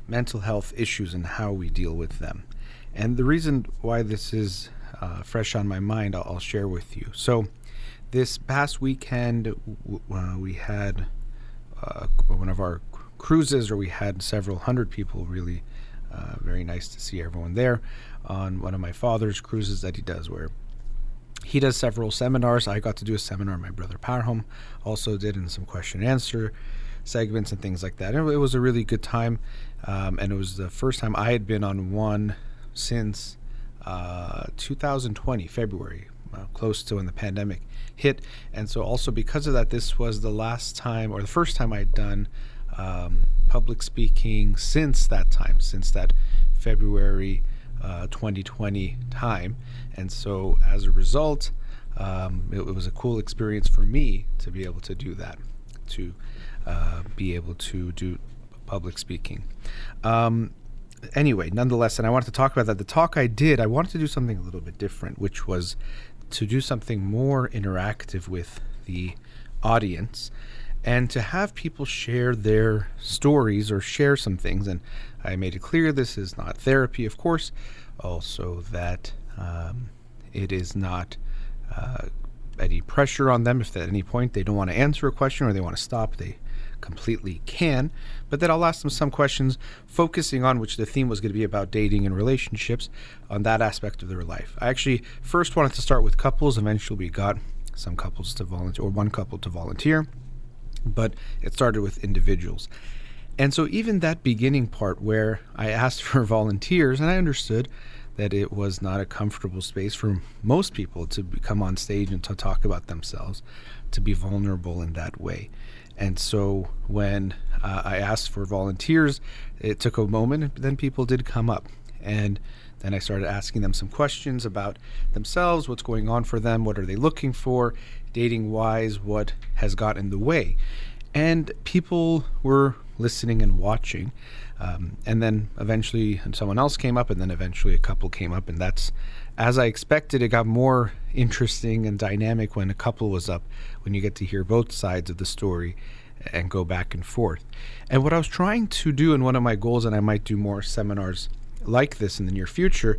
mental health issues and how we deal with them. And the reason why this is fresh on my mind, I'll share with you. So this past weekend, we had one of our cruises, or we had several hundred people, really very nice to see everyone there, on one of my father's cruises that he does, where he does several seminars. I got to do a seminar, my brother Parham also did, and some question and answer segments and things like that. And it was a really good time, and it was the first time I had been on one since 2020, February, close to when the pandemic hit. And so also because of that, this was the last time, or the first time I'd done public speaking since that time, since that February 2020 time. And so as a result, it was a cool experience for me to be able to do that, to be able to do public speaking. Anyway, nonetheless, and I wanted to talk about that. The talk I did, I wanted to do something a little bit different, which was to do something more interactive with the audience, and to have people share their stories or share some things. And I made it clear this is not therapy, of course, also that it is not any pressure on them. If at any point they don't want to answer a question or they want to stop, they completely can. But then I'll ask them some questions focusing on which the theme was going to be about dating and relationships on that aspect of their life. I actually first wanted to start with couples. Eventually we got some couples to volunteer, or one couple to volunteer, but it started with individuals. And so even that beginning part where I asked for volunteers, and I understood that it was not a comfortable space for most people to come on stage and to talk about themselves, to be vulnerable in that way. And so when I asked for volunteers, it took a moment, but then people did come up. And then I started asking them some questions about themselves, what's going on for them, what are they looking for, dating-wise, what has got in the way. And people were listening and watching. And then eventually someone else came up, and then eventually a couple came up. And that's, as I expected, it got more interesting and dynamic when a couple was up, when you get to hear both sides of the story and go back and forth. And what I was trying to do, and one of my goals, and I might do more seminars like this in the near future,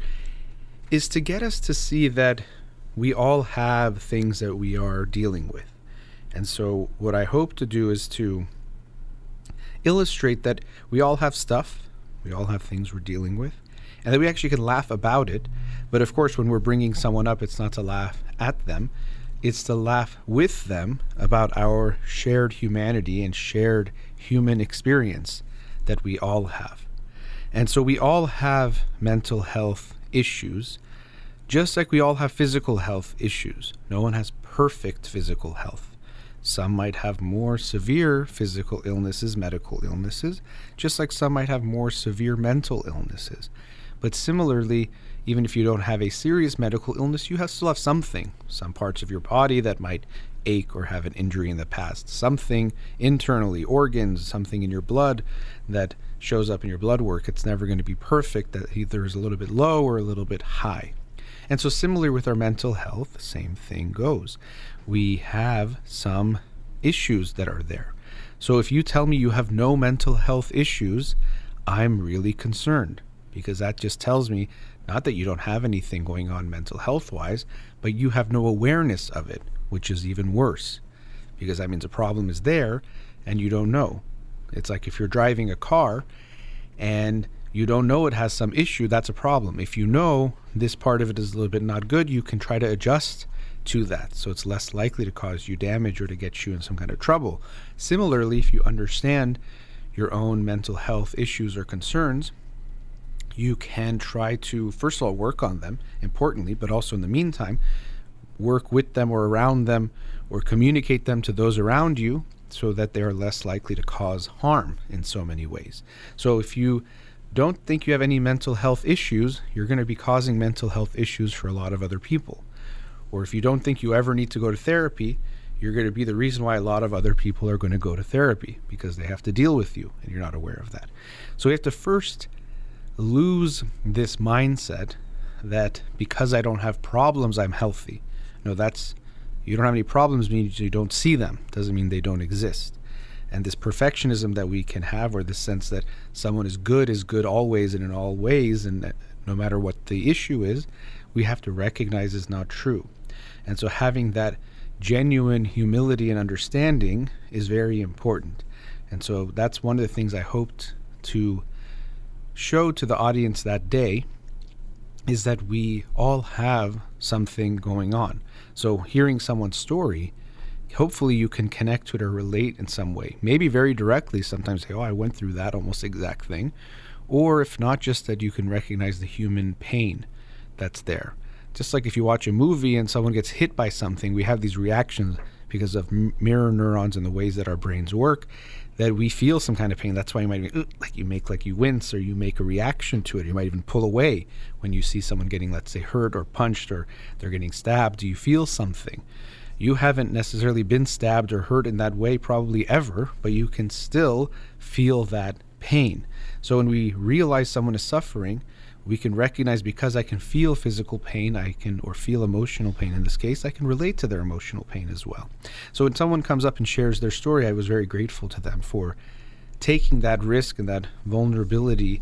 is to get us to see that we all have things that we are dealing with. And so what I hope to do is to illustrate that we all have stuff, we all have things we're dealing with, and that we actually can laugh about it. But of course, when we're bringing someone up, it's not to laugh at them, it's to laugh with them about our shared humanity and shared human experience that we all have. And so we all have mental health issues, just like we all have physical health issues. No one has perfect physical health. Some might have more severe physical illnesses, medical illnesses, just like some might have more severe mental illnesses. But similarly, even if you don't have a serious medical illness, you still have something, some parts of your body that might ache or have an injury in the past, something internally, organs, something in your blood that shows up in your blood work. It's never going to be perfect, that either is a little bit low or a little bit high. And so similarly with our mental health, the same thing goes. We have some issues that are there. So if you tell me you have no mental health issues, I'm really concerned, because that just tells me not that you don't have anything going on mental health wise, but you have no awareness of it, which is even worse, because that means a problem is there and you don't know. It's like if you're driving a car and you don't know it has some issue, that's a problem. If you know this part of it is a little bit not good, you can try to adjust to that, so it's less likely to cause you damage or to get you in some kind of trouble. Similarly, if you understand your own mental health issues or concerns, you can try to, first of all, work on them, importantly, but also in the meantime, work with them or around them or communicate them to those around you so that they are less likely to cause harm in so many ways. So if you don't think you have any mental health issues, you're going to be causing mental health issues for a lot of other people. Or if you don't think you ever need to go to therapy, you're going to be the reason why a lot of other people are going to go to therapy, because they have to deal with you and you're not aware of that. So we have to first lose this mindset that because I don't have problems, I'm healthy. No, you don't have any problems means you don't see them. Doesn't mean they don't exist. And this perfectionism that we can have, or this sense that someone is good always and in all ways, and that no matter what the issue is, we have to recognize is not true. And so having that genuine humility and understanding is very important. And so that's one of the things I hoped to show to the audience that day, is that we all have something going on. So hearing someone's story, hopefully you can connect to it or relate in some way. Maybe very directly, sometimes say, oh, I went through that almost exact thing. Or if not, just that you can recognize the human pain that's there. Just like if you watch a movie and someone gets hit by something, we have these reactions because of mirror neurons and the ways that our brains work, that we feel some kind of pain. That's why you might you wince, or you make a reaction to it. You might even pull away when you see someone getting, let's say, hurt or punched, or they're getting stabbed. You feel something. You haven't necessarily been stabbed or hurt in that way probably ever, but you can still feel that pain. So when we realize someone is suffering, we can recognize, because I can feel physical pain, or feel emotional pain in this case, I can relate to their emotional pain as well. So when someone comes up and shares their story, I was very grateful to them for taking that risk and that vulnerability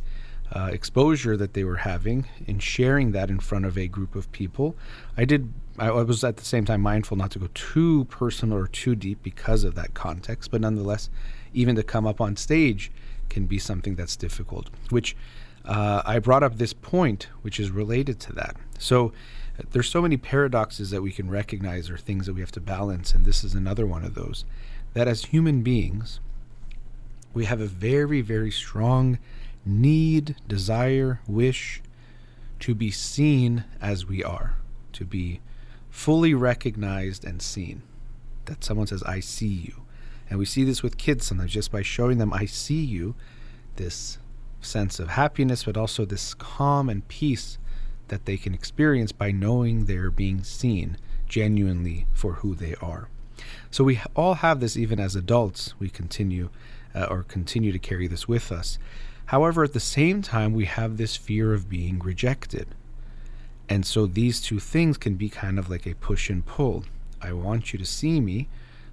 exposure that they were having in sharing that in front of a group of people. I was at the same time mindful not to go too personal or too deep because of that context, but nonetheless, even to come up on stage can be something that's difficult, which I brought up this point, which is related to that. So there's so many paradoxes that we can recognize, or things that we have to balance, and this is another one of those, that as human beings, we have a very, very strong need, desire, wish to be seen as we are, to be fully recognized and seen. That someone says, I see you. And we see this with kids sometimes, just by showing them, I see you, this sense of happiness, but also this calm and peace that they can experience by knowing they're being seen genuinely for who they are. So we all have this. Even as adults, we continue to carry this with us. However, at the same time, we have this fear of being rejected. And so these two things can be kind of like a push and pull. I want you to see me,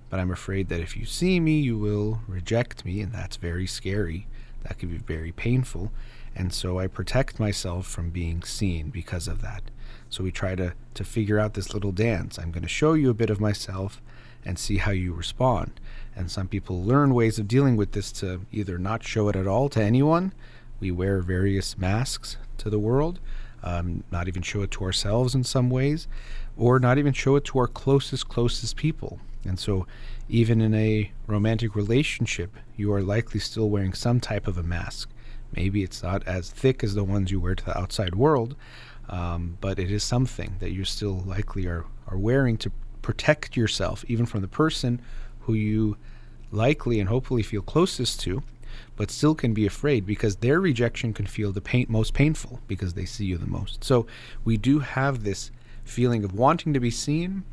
but I'm afraid that if you see me, you will reject me, and that's very scary. That can be very painful. And so I protect myself from being seen because of that. So we try to figure out this little dance. I'm going to show you a bit of myself and see how you respond. And some people learn ways of dealing with this to either not show it at all to anyone. We wear various masks to the world, not even show it to ourselves in some ways, or not even show it to our closest people. And so even in a romantic relationship, you are likely still wearing some type of a mask. Maybe it's not as thick as the ones you wear to the outside world, but it is something that you still likely are wearing to protect yourself, even from the person who you likely and hopefully feel closest to, but still can be afraid because their rejection can feel the most painful because they see you the most. So we do have this feeling of wanting to be seen,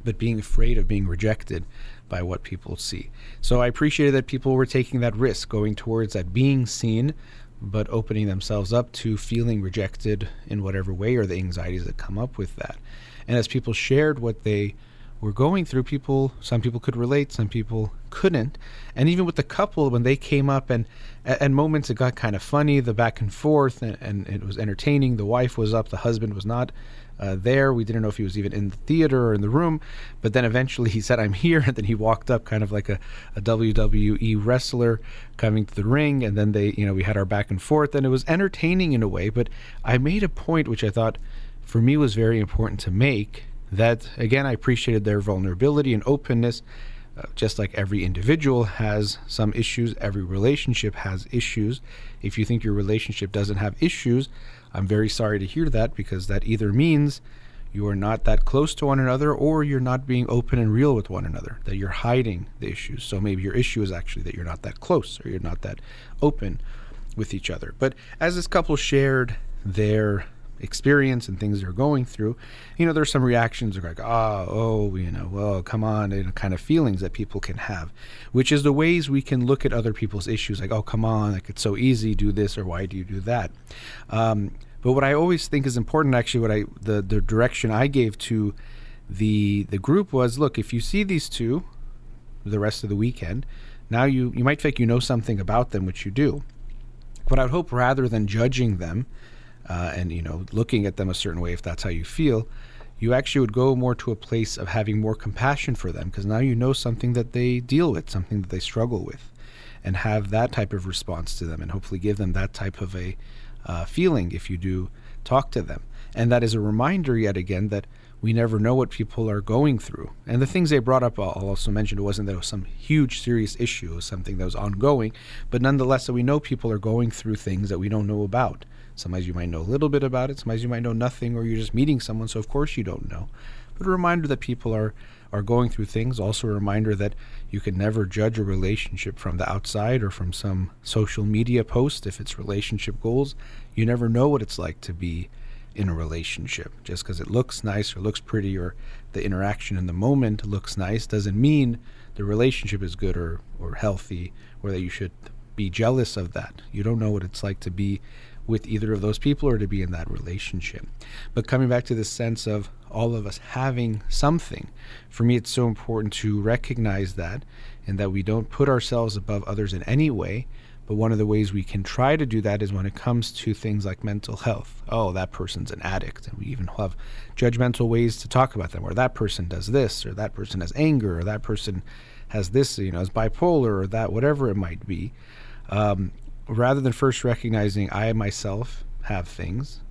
but being afraid of being rejected by what people see. So I appreciated that people were taking that risk, going towards that being seen, but opening themselves up to feeling rejected in whatever way, or the anxieties that come up with that. And as people shared what they were going through, some people could relate, some people couldn't. And even with the couple, when they came up, and at moments it got kind of funny, the back and forth, and it was entertaining. The wife was up, the husband was not there. We didn't know if he was even in the theater or in the room, but then eventually he said, I'm here, and then he walked up kind of like a WWE wrestler coming to the ring, and then we had our back and forth, and it was entertaining in a way. But I made a point which I thought for me was very important to make, that again, I appreciated their vulnerability and openness. Just like every individual has some issues, every relationship has issues. If you think your relationship doesn't have issues, I'm very sorry to hear that, because that either means you are not that close to one another, or you're not being open and real with one another, that you're hiding the issues. So maybe your issue is actually that you're not that close, or you're not that open with each other. But as this couple shared their experience and things they're going through, there's some reactions like, well, come on, kind of feelings that people can have, which is the ways we can look at other people's issues, like, oh, come on, like, it's so easy, do this, or why do you do that? But what I always think is important, actually, the direction I gave to the group was, look, if you see these two the rest of the weekend, now you might think you know something about them, which you do. But I would hope, rather than judging them, and looking at them a certain way, if that's how you feel, you actually would go more to a place of having more compassion for them, because now you know something that they deal with, something that they struggle with, and have that type of response to them, and hopefully give them that type of a feeling if you do talk to them. And that is a reminder, yet again, that we never know what people are going through. And the things they brought up, I'll also mention, it wasn't that it was some huge serious issue, it was something that was ongoing, but nonetheless, that we know people are going through things that we don't know about. Sometimes you might know a little bit about it, sometimes you might know nothing, or you're just meeting someone, so of course you don't know. But a reminder that people are going through things. Also a reminder that you can never judge a relationship from the outside or from some social media post. If it's relationship goals, you never know what it's like to be in a relationship. Just because it looks nice or looks pretty, or the interaction in the moment looks nice, doesn't mean the relationship is good or healthy, or that you should be jealous of that. You don't know what it's like to be with either of those people, or to be in that relationship. But coming back to this sense of all of us having something, for me it's so important to recognize that, and that we don't put ourselves above others in any way, But one of the ways we can try to do that is when it comes to things like mental health. Oh, that person's an addict. And we even have judgmental ways to talk about them, or that person does this, or that person has anger, or that person has this, is bipolar, or that, whatever it might be. Rather than first recognizing I myself have things.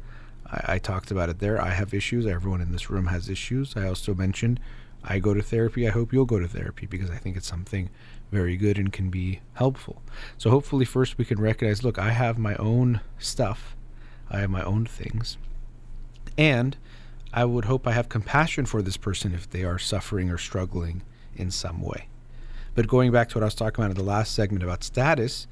I talked about it there. I have issues. Everyone in this room has issues. I also mentioned I go to therapy. I hope you'll go to therapy because I think it's something very good and can be helpful. So hopefully first we can recognize, look, I have my own stuff. I have my own things. And I would hope I have compassion for this person if they are suffering or struggling in some way. But going back to what I was talking about in the last segment about status,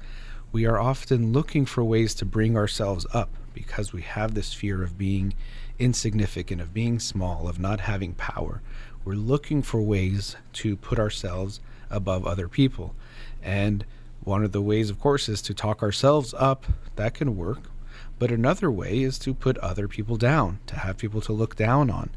we are often looking for ways to bring ourselves up because we have this fear of being insignificant, of being small, of not having power. We're looking for ways to put ourselves above other people. And one of the ways, of course, is to talk ourselves up. That can work. But another way is to put other people down, to have people to look down on.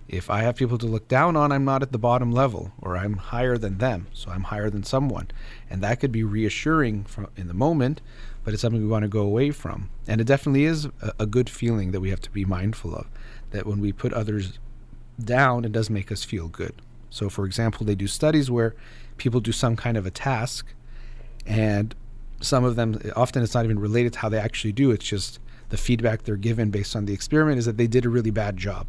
If I have people to look down on, I'm not at the bottom level, or I'm higher than them, so I'm higher than someone. And that could be reassuring in the moment, but it's something we want to go away from. And it definitely is a good feeling that we have to be mindful of, that when we put others down, it does make us feel good. So, for example, they do studies where people do some kind of a task, and some of them, often it's not even related to how they actually do, it's just the feedback they're given based on the experiment is that they did a really bad job.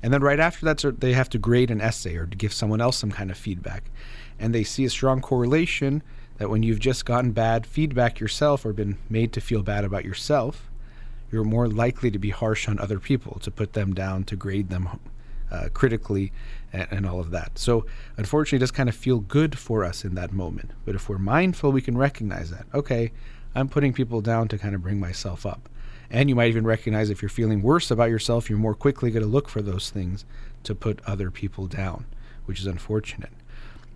And then right after that, they have to grade an essay or to give someone else some kind of feedback. And they see a strong correlation that when you've just gotten bad feedback yourself or been made to feel bad about yourself, you're more likely to be harsh on other people, to put them down, to grade them critically, and all of that. So unfortunately, it does kind of feel good for us in that moment. But if we're mindful, we can recognize that. Okay, I'm putting people down to kind of bring myself up. And you might even recognize if you're feeling worse about yourself, you're more quickly going to look for those things to put other people down, which is unfortunate.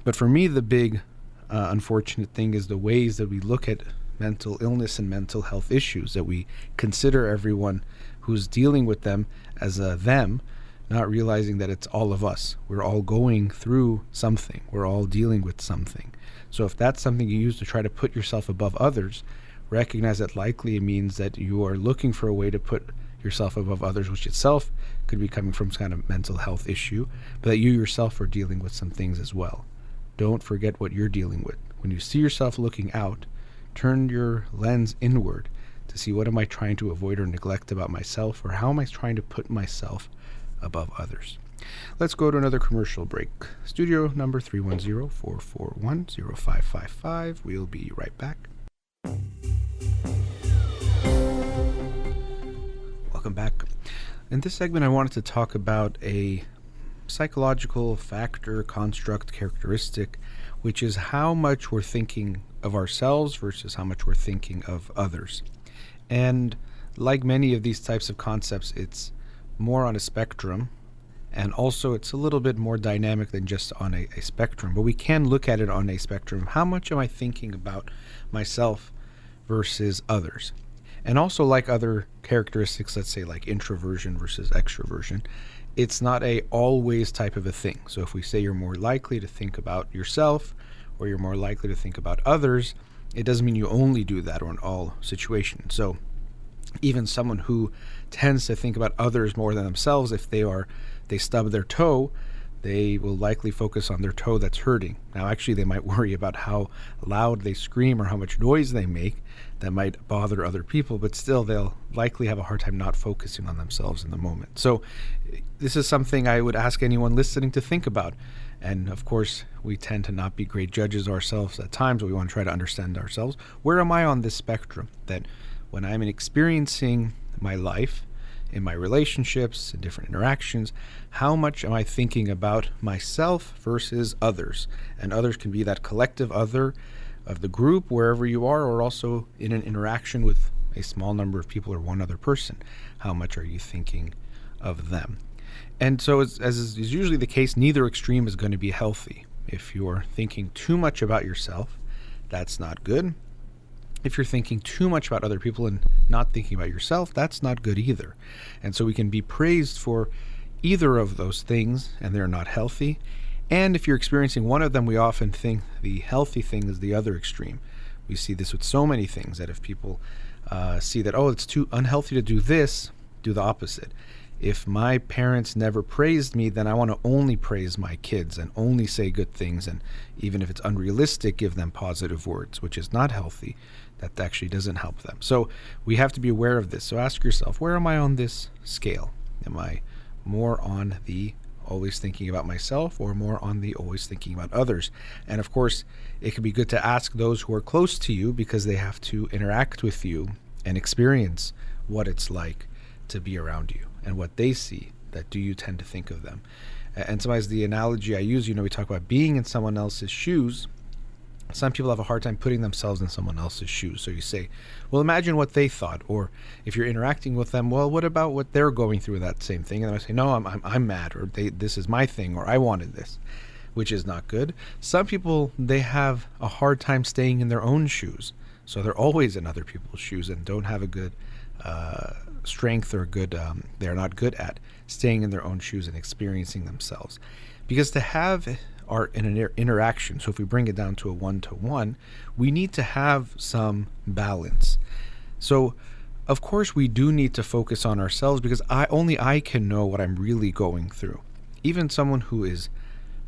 But for me, the big unfortunate thing is the ways that we look at mental illness and mental health issues, that we consider everyone who's dealing with them as a them, not realizing that it's all of us. We're all going through something. We're all dealing with something. So if that's something you use to try to put yourself above others, recognize that likely it means that you are looking for a way to put yourself above others, which itself could be coming from some kind of mental health issue, but that you yourself are dealing with some things as well. Don't forget what you're dealing with. When you see yourself looking out, turn your lens inward to see what am I trying to avoid or neglect about myself, or how am I trying to put myself above others. Let's go to another commercial break. Studio number 310-441-0555. We'll be right back. Welcome back. In this segment, I wanted to talk about a psychological factor, construct, characteristic, which is how much we're thinking of ourselves versus how much we're thinking of others. And like many of these types of concepts, it's more on a spectrum, and also it's a little bit more dynamic than just on a spectrum, but we can look at it on a spectrum. How much am I thinking about myself versus others? And also, like other characteristics, let's say like introversion versus extroversion, it's not a always type of a thing. So if we say you're more likely to think about yourself or you're more likely to think about others, it doesn't mean you only do that or in all situations. So even someone who tends to think about others more than themselves, if they stub their toe, they will likely focus on their toe that's hurting. Now, actually, they might worry about how loud they scream or how much noise they make. That might bother other people, but still, they'll likely have a hard time not focusing on themselves in the moment. So this is something I would ask anyone listening to think about. And of course, we tend to not be great judges ourselves at times, but we want to try to understand ourselves. Where am I on this spectrum? That when I'm experiencing my life, in my relationships, in different interactions, how much am I thinking about myself versus others? And others can be that collective other of the group, wherever you are, or also in an interaction with a small number of people or one other person. How much are you thinking of them? And so, as is usually the case, neither extreme is going to be healthy. If you're thinking too much about yourself, that's not good. If you're thinking too much about other people and not thinking about yourself, that's not good either. And so we can be praised for either of those things, and they're not healthy. And if you're experiencing one of them, we often think the healthy thing is the other extreme, We see this with so many things, that if people see that, oh, it's too unhealthy to do this, do the opposite. If my parents never praised me, then I want to only praise my kids and only say good things. And even if it's unrealistic, give them positive words, which is not healthy. That actually doesn't help them. So we have to be aware of this. So ask yourself, where am I on this scale? Am I more on the always thinking about myself, or more on the always thinking about others? And of course, it can be good to ask those who are close to you, because they have to interact with you and experience what it's like to be around you and what they see. That do you tend to think of them? And sometimes the analogy I use, we talk about being in someone else's shoes. Some people have a hard time putting themselves in someone else's shoes. So you say, well, imagine what they thought. Or if you're interacting with them, well, what about what they're going through, that same thing? And I say, no, I'm mad, or this is my thing, or I wanted this, which is not good. Some people, they have a hard time staying in their own shoes. So they're always in other people's shoes and don't have a good strength, or good, they're not good at staying in their own shoes and experiencing themselves. Because to have our interaction, so if we bring it down to a one-to-one, we need to have some balance. So of course we do need to focus on ourselves, because only I can know what I'm really going through. Even someone who is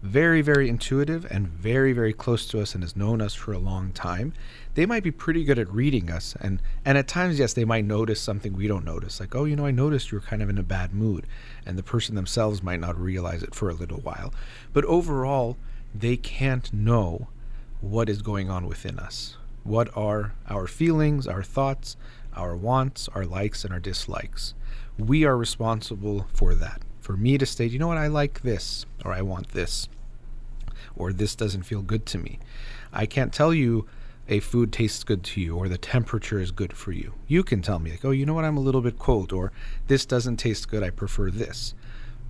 very, very intuitive and very, very close to us and has known us for a long time, they might be pretty good at reading us. And at times, yes, they might notice something we don't notice. Like, oh, I noticed you're kind of in a bad mood. And the person themselves might not realize it for a little while. But overall, they can't know what is going on within us. What are our feelings, our thoughts, our wants, our likes, and our dislikes? We are responsible for that. For me to state, you know what, I like this, or I want this, or this doesn't feel good to me. I can't tell you a food tastes good to you, or the temperature is good for you. You can tell me, like, oh, you know what, I'm a little bit cold, or this doesn't taste good, I prefer this.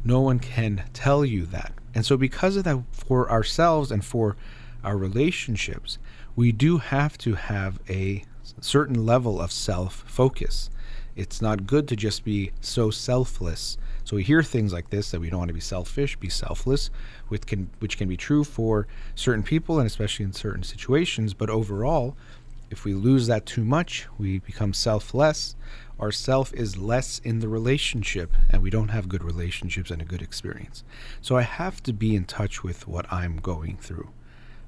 No one can tell you that. And so because of that, for ourselves and for our relationships, we do have to have a certain level of self-focus. It's not good to just be so selfless. So we hear things like this, that we don't want to be selfish, be selfless, which can be true for certain people and especially in certain situations. But overall, if we lose that too much, we become selfless. Our self is less in the relationship, and we don't have good relationships and a good experience. So I have to be in touch with what I'm going through.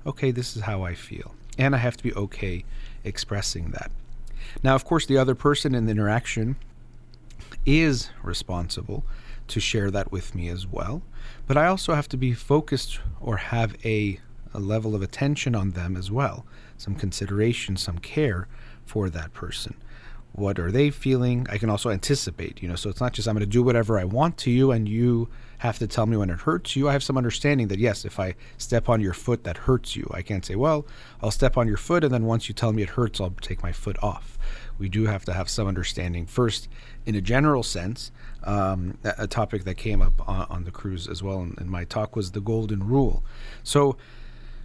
Okay, this is how I feel. And I have to be okay expressing that. Now, of course, the other person in the interaction is responsible to share that with me as well. But I also have to be focused, or have a level of attention on them as well. Some consideration, some care for that person. What are they feeling? I can also anticipate, so it's not just I'm going to do whatever I want to you and you have to tell me when it hurts you. I have some understanding that, yes, if I step on your foot, that hurts you. I can't say, well, I'll step on your foot, and then once you tell me it hurts, I'll take my foot off. We do have to have some understanding first in a general sense. A topic that came up on the cruise as well in my talk was the golden rule. So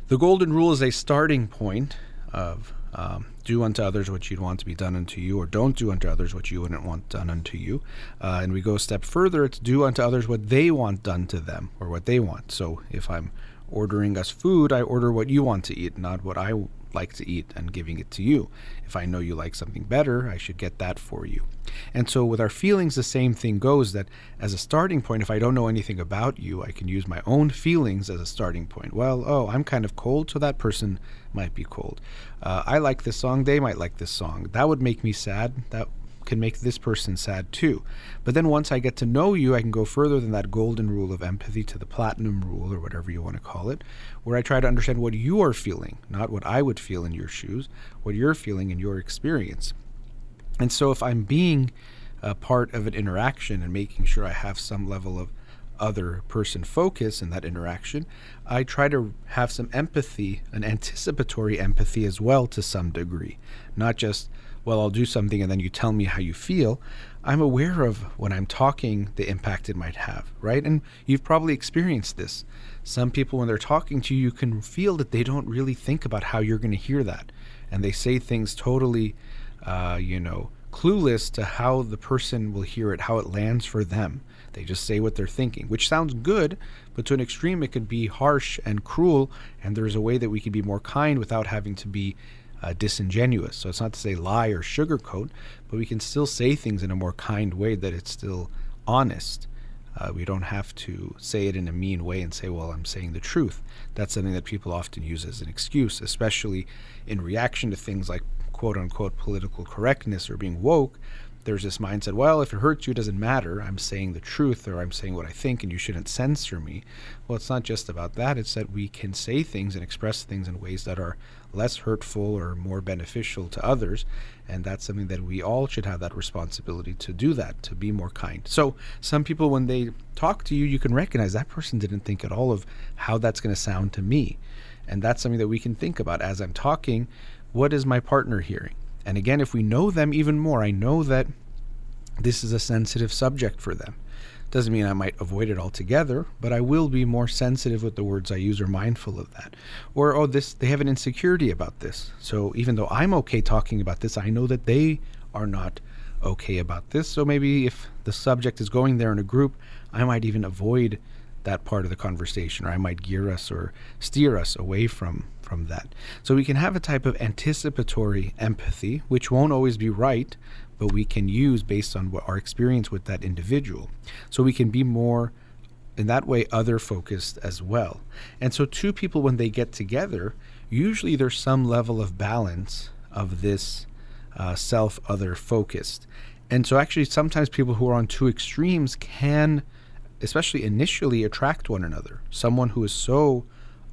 the golden rule is a starting point of do unto others what you'd want to be done unto you, or don't do unto others what you wouldn't want done unto you. And we go a step further, it's do unto others what they want done to them, or what they want. So if I'm ordering us food, I order what you want to eat, not what I like to eat, and giving it to you. If I know you like something better, I should get that for you. And so with our feelings, the same thing goes, that as a starting point, if I don't know anything about you, I can use my own feelings as a starting point. Well, oh, I'm kind of cold, so that person might be cold. I like this song, they might like this song. That would make me sad. That can make this person sad too. But then once I get to know you, I can go further than that golden rule of empathy to the platinum rule, or whatever you want to call it, where I try to understand what you are feeling, not what I would feel in your shoes, what you're feeling in your experience. And so if I'm being a part of an interaction and making sure I have some level of other person focus in that interaction, I try to have some empathy, an anticipatory empathy as well to some degree. Not just, well, I'll do something and then you tell me how you feel. I'm aware of, when I'm talking, the impact it might have, right? And you've probably experienced this. Some people, when they're talking to you, you can feel that they don't really think about how you're going to hear that. And they say things totally, clueless to how the person will hear it, how it lands for them. They just say what they're thinking, which sounds good, but to an extreme, it could be harsh and cruel. And there's a way that we can be more kind without having to be disingenuous. So it's not to say lie or sugarcoat, but we can still say things in a more kind way that it's still honest. We don't have to say it in a mean way and say, well, I'm saying the truth. That's something that people often use as an excuse, especially in reaction to things like quote unquote political correctness or being woke. There's this mindset, well, if it hurts you, it doesn't matter. I'm saying the truth, or I'm saying what I think, and you shouldn't censor me. Well, it's not just about that. It's that we can say things and express things in ways that are less hurtful or more beneficial to others. And that's something that we all should have that responsibility to do, that, to be more kind. So some people, when they talk to you, you can recognize that person didn't think at all of how that's going to sound to me. And that's something that we can think about as I'm talking. What is my partner hearing? And again, if we know them even more, I know that this is a sensitive subject for them. Doesn't mean I might avoid it altogether, but I will be more sensitive with the words I use, or mindful of that. Or, they have an insecurity about this. So even though I'm okay talking about this, I know that they are not okay about this. So maybe if the subject is going there in a group, I might even avoid that part of the conversation, or I might gear us or steer us away from that. So we can have a type of anticipatory empathy, which won't always be right, but we can use based on what our experience with that individual. So we can be more, in that way, other focused as well. And so two people, when they get together, usually there's some level of balance of this self-other focused. And so actually sometimes people who are on two extremes can, especially initially, attract one another. Someone who is so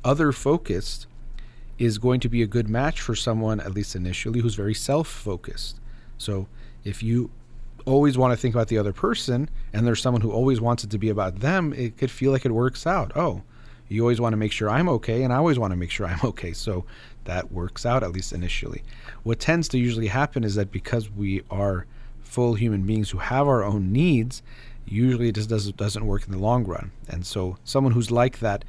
other focused is going to be a good match for someone, at least initially, who's very self-focused. So if you always want to think about the other person and there's someone who always wants it to be about them, it could feel like it works out. Oh, you always want to make sure I'm okay, and I always want to make sure I'm okay. So that works out, at least initially. What tends to usually happen is that because we are full human beings who have our own needs, usually it just doesn't work in the long run. And so someone who's like that,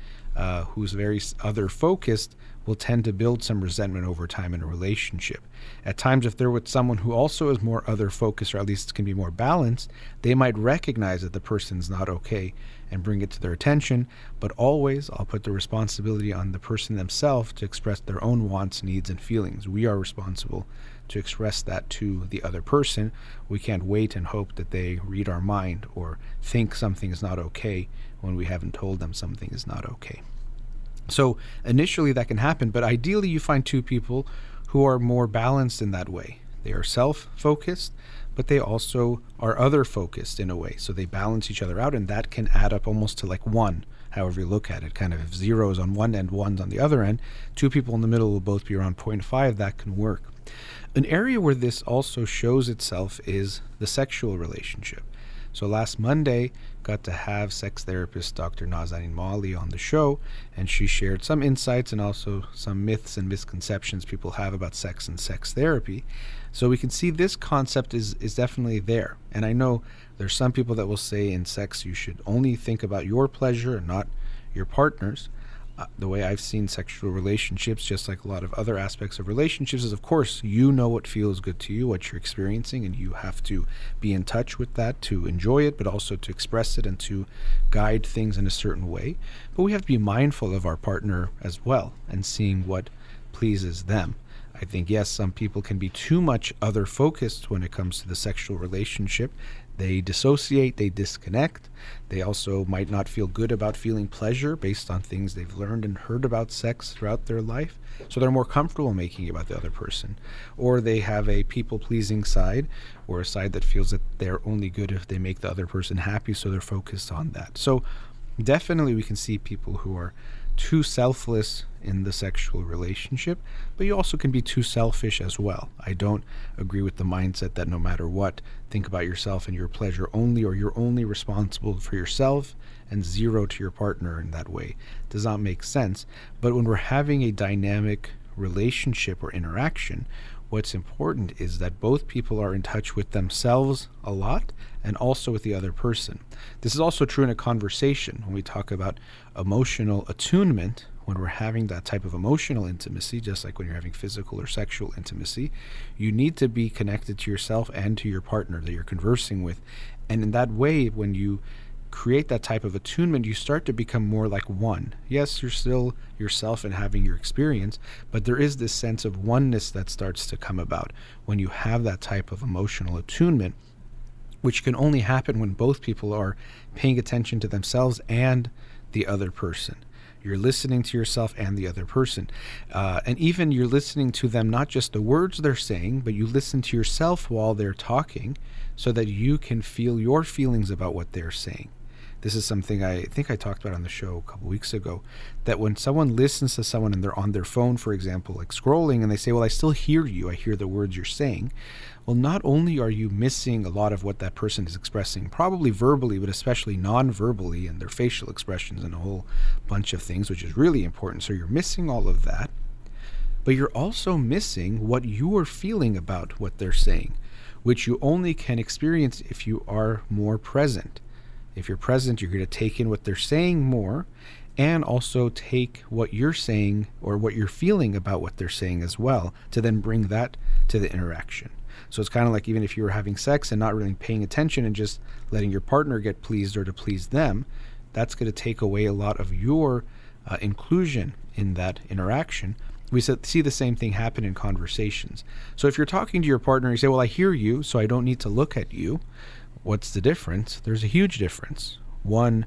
who's very other focused, will tend to build some resentment over time in a relationship. At times, if they're with someone who also is more other focused, or at least can be more balanced, they might recognize that the person's not okay and bring it to their attention. But always, I'll put the responsibility on the person themselves to express their own wants, needs, and feelings. We are responsible to express that to the other person. We can't wait and hope that they read our mind or think something is not okay when we haven't told them something is not okay. So initially that can happen, but ideally you find two people who are more balanced in that way. They are self-focused, but they also are other-focused in a way. So they balance each other out, and that can add up almost to like one, however you look at it. Kind of if zeros on one end, ones on the other end, two people in the middle will both be around 0.5. That can work. An area where this also shows itself is the sexual relationship. So last Monday, got to have sex therapist Dr. Nazanin Mali on the show, and she shared some insights and also some myths and misconceptions people have about sex and sex therapy. So we can see this concept is definitely there. And I know there's some people that will say in sex you should only think about your pleasure and not your partner's. The way I've seen sexual relationships, just like a lot of other aspects of relationships, is of course you know what feels good to you, what you're experiencing, and you have to be in touch with that to enjoy it, but also to express it and to guide things in a certain way. But we have to be mindful of our partner as well and seeing what pleases them. I think, yes, some people can be too much other focused when it comes to the sexual relationship. They dissociate, they disconnect. They also might not feel good about feeling pleasure based on things they've learned and heard about sex throughout their life. So they're more comfortable making it about the other person. Or they have a people-pleasing side, or a side that feels that they're only good if they make the other person happy, so they're focused on that. So definitely we can see people who are too selfless in the sexual relationship, but you also can be too selfish as well. I don't agree with the mindset that no matter what, think about yourself and your pleasure only, or you're only responsible for yourself and zero to your partner in that way. It does not make sense. But when we're having a dynamic relationship or interaction, what's important is that both people are in touch with themselves a lot and also with the other person. This is also true in a conversation when we talk about emotional attunement. When we're having that type of emotional intimacy, just like when you're having physical or sexual intimacy, you need to be connected to yourself and to your partner that you're conversing with. And in that way, when you create that type of attunement, you start to become more like one. Yes, you're still yourself and having your experience, but there is this sense of oneness that starts to come about when you have that type of emotional attunement, which can only happen when both people are paying attention to themselves and the other person. You're listening to yourself and the other person. And even you're listening to them, not just the words they're saying, but you listen to yourself while they're talking so that you can feel your feelings about what they're saying. This is something I think I talked about on the show a couple weeks ago, that when someone listens to someone and they're on their phone, for example, like scrolling, and they say, well, I still hear you, I hear the words you're saying. Well, not only are you missing a lot of what that person is expressing, probably verbally, but especially non-verbally, and their facial expressions and a whole bunch of things, which is really important. So you're missing all of that, but you're also missing what you are feeling about what they're saying, which you only can experience if you are more present. If you're present, you're going to take in what they're saying more, and also take what you're saying or what you're feeling about what they're saying as well, to then bring that to the interaction. So it's kind of like even if you were having sex and not really paying attention and just letting your partner get pleased or to please them, that's going to take away a lot of your inclusion in that interaction. We see the same thing happen in conversations. So if you're talking to your partner and you say, well, I hear you, so I don't need to look at you. What's the difference? There's a huge difference. One,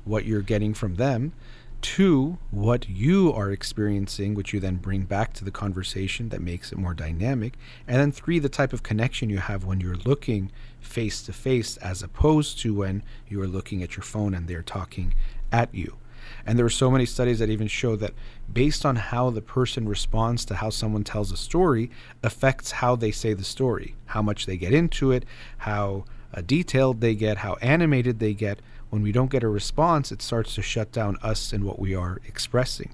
what you're getting from them. Two, what you are experiencing, which you then bring back to the conversation that makes it more dynamic. And then three, the type of connection you have when you're looking face to face as opposed to when you are looking at your phone and they're talking at you. And there are so many studies that even show that based on how the person responds to how someone tells a story affects how they say the story, how much they get into it, how detailed they get, how animated they get. When we don't get a response, it starts to shut down us and what we are expressing.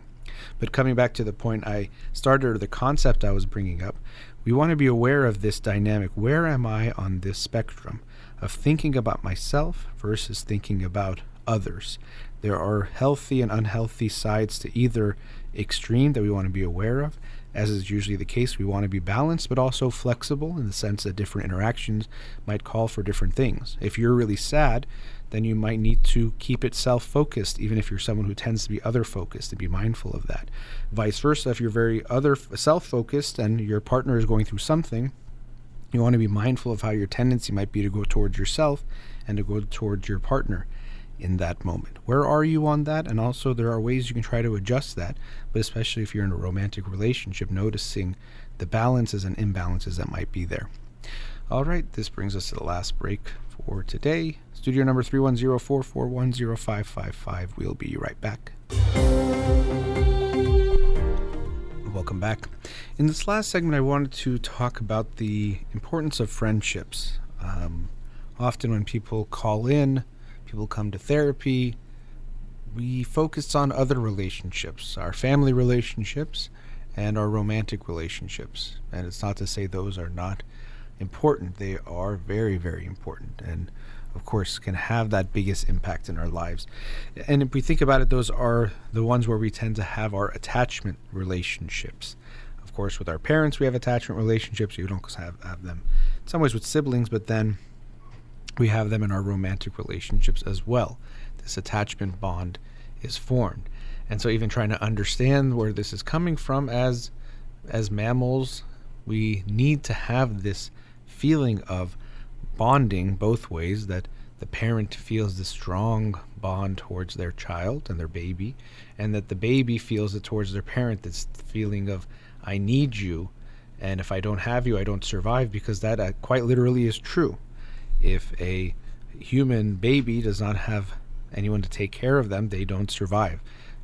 But coming back to the point I started, or the concept I was bringing up, we want to be aware of this dynamic. Where am I on this spectrum of thinking about myself versus thinking about others? There are healthy and unhealthy sides to either extreme that we want to be aware of. As is usually the case, we want to be balanced, but also flexible in the sense that different interactions might call for different things. If you're really sad, then you might need to keep it self-focused, even if you're someone who tends to be other-focused, to be mindful of that. Vice versa, if you're very other self-focused and your partner is going through something, you want to be mindful of how your tendency might be to go towards yourself and to go towards your partner in that moment. Where are you on that? And also there are ways you can try to adjust that, but especially if you're in a romantic relationship, noticing the balances and imbalances that might be there. All right, this brings us to the last break for today. Studio number 310-441-0555. We'll be right back. Welcome back. In this last segment, I wanted to talk about the importance of friendships. Often when people call in, people come to therapy, we focus on other relationships, our family relationships and our romantic relationships. And it's not to say those are not important. They are very, very important, and of course can have that biggest impact in our lives. And if we think about it, those are the ones where we tend to have our attachment relationships. Of course, with our parents, we have attachment relationships. You don't have them in some ways with siblings, but then we have them in our romantic relationships as well. This attachment bond is formed. And so even trying to understand where this is coming from, as mammals, we need to have this feeling of bonding both ways, that the parent feels this strong bond towards their child and their baby, and that the baby feels it towards their parent, this feeling of, I need you, and if I don't have you, I don't survive, because that quite literally is true. If a human baby does not have anyone to take care of them, they don't survive.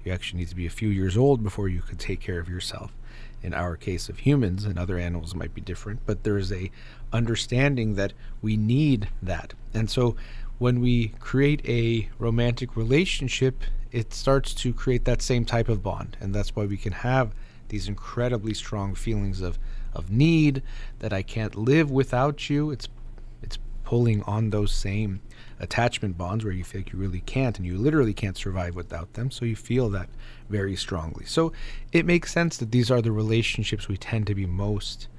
You actually need to be a few years old before you could take care of yourself. In our case of humans, and other animals might be different, but there is a understanding that we need that. And so when we create a romantic relationship, it starts to create that same type of bond. And that's why we can have these incredibly strong feelings of need, that I can't live without you. It's pulling on those same attachment bonds where you feel like you really can't, and you literally can't survive without them. So you feel that very strongly. So it makes sense that these are the relationships we tend to be most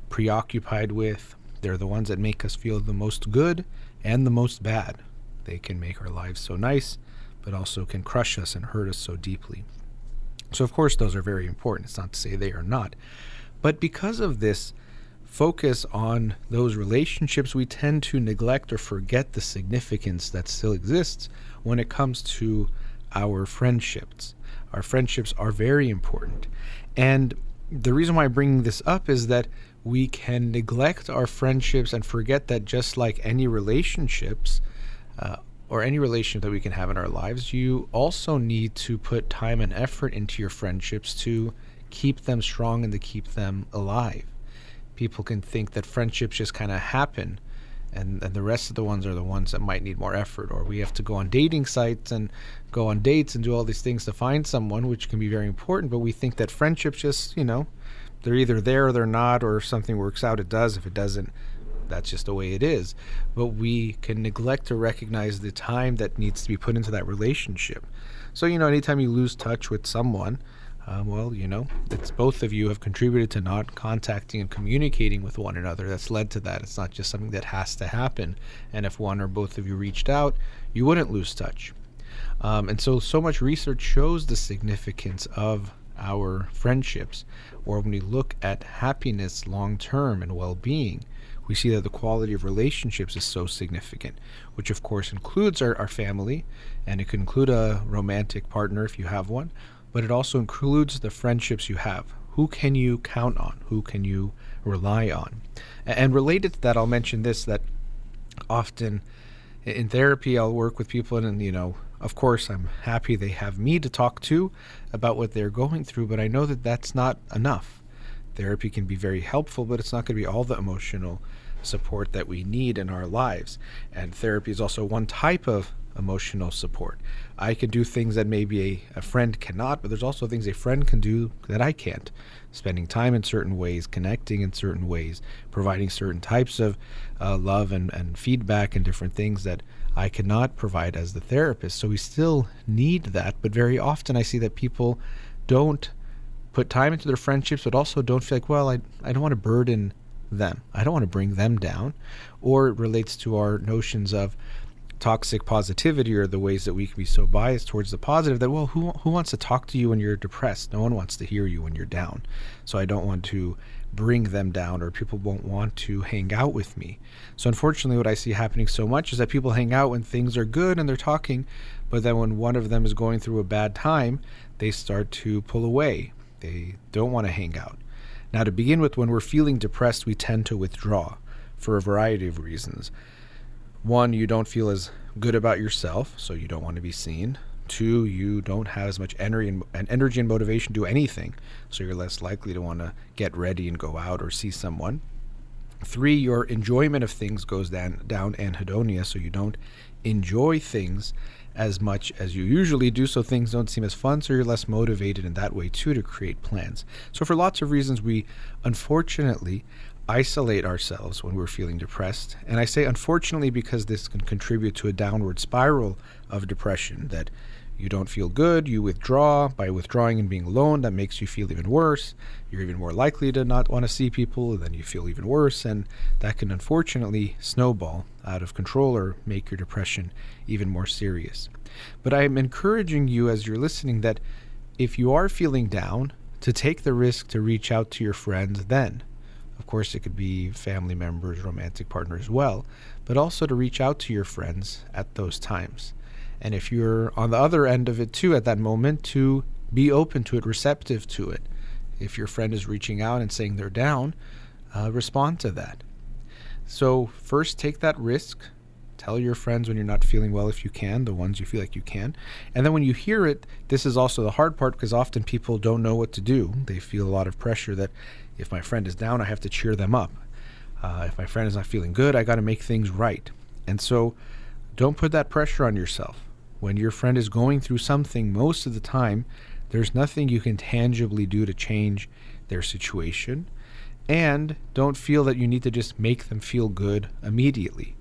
preoccupied with. They're the ones that make us feel the most good and the most bad. They can make our lives so nice, but also can crush us and hurt us so deeply. So of course those are very important. It's not to say they are not. But because of this focus on those relationships, we tend to neglect or forget the significance that still exists when it comes to our friendships. Our friendships are very important. And the reason why I'm bringing this up is that we can neglect our friendships and forget that just like any relationships, or any relationship that we can have in our lives, you also need to put time and effort into your friendships to keep them strong and to keep them alive. People can think that friendships just kind of happen, and the rest of the ones are the ones that might need more effort, or we have to go on dating sites and go on dates and do all these things to find someone, which can be very important. But we think that friendships just, they're either there or they're not, or if something works out, it does. If it doesn't, that's just the way it is. But we can neglect to recognize the time that needs to be put into that relationship. So, anytime you lose touch with someone, it's both of you have contributed to not contacting and communicating with one another. That's led to that. It's not just something that has to happen. And if one or both of you reached out, you wouldn't lose touch. And so much research shows the significance of our friendships, or when we look at happiness long term and well-being, we see that the quality of relationships is so significant, which of course includes our family, and it could include a romantic partner if you have one, but it also includes the friendships you have. Who can you count on? Who can you rely on? And related to that, I'll mention this, that often in therapy, I'll work with people and, of course, I'm happy they have me to talk to about what they're going through, but I know that that's not enough. Therapy can be very helpful, but it's not going to be all the emotional support that we need in our lives. And therapy is also one type of emotional support. I can do things that maybe a friend cannot, but there's also things a friend can do that I can't. Spending time in certain ways, connecting in certain ways, providing certain types of love and feedback and different things that I cannot provide as the therapist. So we still need that, but very often I see that people don't put time into their friendships, but also don't feel like, well, I don't want to burden them. I don't want to bring them down. Or it relates to our notions of toxic positivity, or the ways that we can be so biased towards the positive that, well, who wants to talk to you when you're depressed? No one wants to hear you when you're down. So I don't want to bring them down, or people won't want to hang out with me. So unfortunately, what I see happening so much is that people hang out when things are good and they're talking, but then when one of them is going through a bad time, they start to pull away. They don't want to hang out. Now, to begin with, when we're feeling depressed, we tend to withdraw for a variety of reasons. One, you don't feel as good about yourself, so you don't want to be seen. Two, you don't have as much energy and motivation to do anything, so you're less likely to want to get ready and go out or see someone. Three, your enjoyment of things goes down anhedonia, so you don't enjoy things as much as you usually do, so things don't seem as fun, so you're less motivated in that way too to create plans. So for lots of reasons, we unfortunately isolate ourselves when we're feeling depressed. And I say unfortunately because this can contribute to a downward spiral of depression, that you don't feel good, you withdraw. By withdrawing and being alone, that makes you feel even worse. You're even more likely to not want to see people, and then you feel even worse, and that can unfortunately snowball out of control or make your depression even more serious. But I'm encouraging you as you're listening that if you are feeling down, to take the risk to reach out to your friends then. Of course, it could be family members, romantic partners as well, but also to reach out to your friends at those times. And if you're on the other end of it too at that moment, to be open to it, receptive to it. If your friend is reaching out and saying they're down, respond to that. So first, take that risk. Tell your friends when you're not feeling well if you can, the ones you feel like you can. And then when you hear it, this is also the hard part, because often people don't know what to do. They feel a lot of pressure that if my friend is down, I have to cheer them up. If my friend is not feeling good, I got to make things right. And so don't put that pressure on yourself. When your friend is going through something, most of the time, there's nothing you can tangibly do to change their situation. And don't feel that you need to just make them feel good immediately.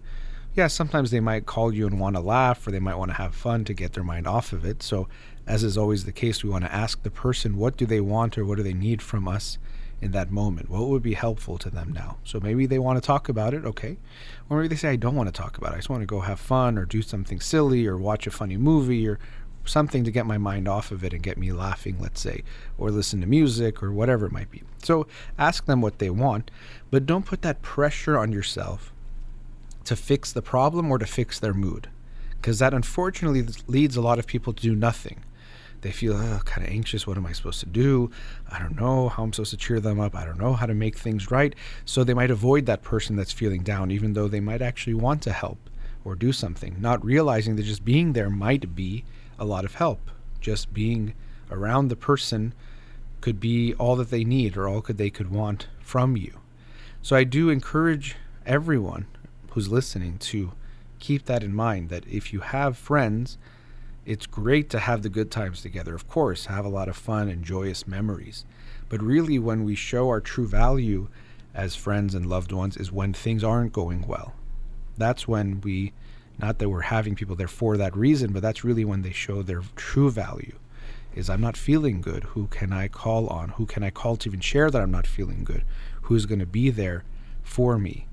Yeah, sometimes they might call you and want to laugh, or they might want to have fun to get their mind off of it. So, as is always the case, we want to ask the person, what do they want or what do they need from us in that moment? What would be helpful to them now? So maybe they want to talk about it, okay. Or maybe they say, I don't want to talk about it. I just want to go have fun or do something silly or watch a funny movie or something to get my mind off of it and get me laughing, let's say, or listen to music or whatever it might be. So ask them what they want, but don't put that pressure on yourself to fix the problem or to fix their mood, because that unfortunately leads a lot of people to do nothing. They feel kind of anxious. What am I supposed to do? I don't know how I'm supposed to cheer them up. I don't know how to make things right. So they might avoid that person that's feeling down, even though they might actually want to help or do something, not realizing that just being there might be a lot of help. Just being around the person could be all that they need or all they could want from you. So I do encourage everyone who's listening to keep that in mind, that if you have friends, it's great to have the good times together, of course, have a lot of fun and joyous memories. But really, when we show our true value as friends and loved ones is when things aren't going well. That's when not that we're having people there for that reason, but that's really when they show their true value, is I'm not feeling good. Who can I call on? Who can I call to even share that I'm not feeling good? Who's going to be there for me?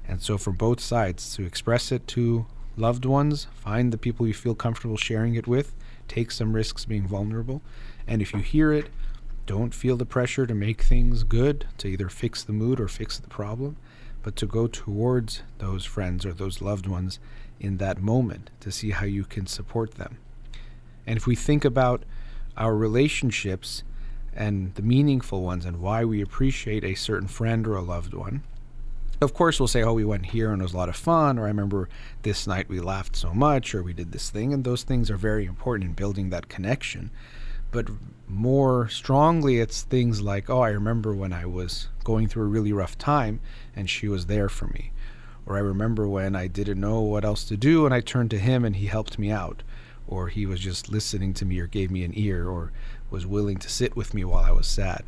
And so from both sides, to express it to loved ones, find the people you feel comfortable sharing it with, take some risks being vulnerable, and if you hear it, don't feel the pressure to make things good, to either fix the mood or fix the problem, but to go towards those friends or those loved ones in that moment to see how you can support them. And if we think about our relationships and the meaningful ones and why we appreciate a certain friend or a loved one, of course, we'll say, oh, we went here and it was a lot of fun, or I remember this night we laughed so much, or we did this thing, and those things are very important in building that connection. But more strongly, it's things like, oh, I remember when I was going through a really rough time and she was there for me. Or I remember when I didn't know what else to do and I turned to him and he helped me out. Or he was just listening to me or gave me an ear or was willing to sit with me while I was sad.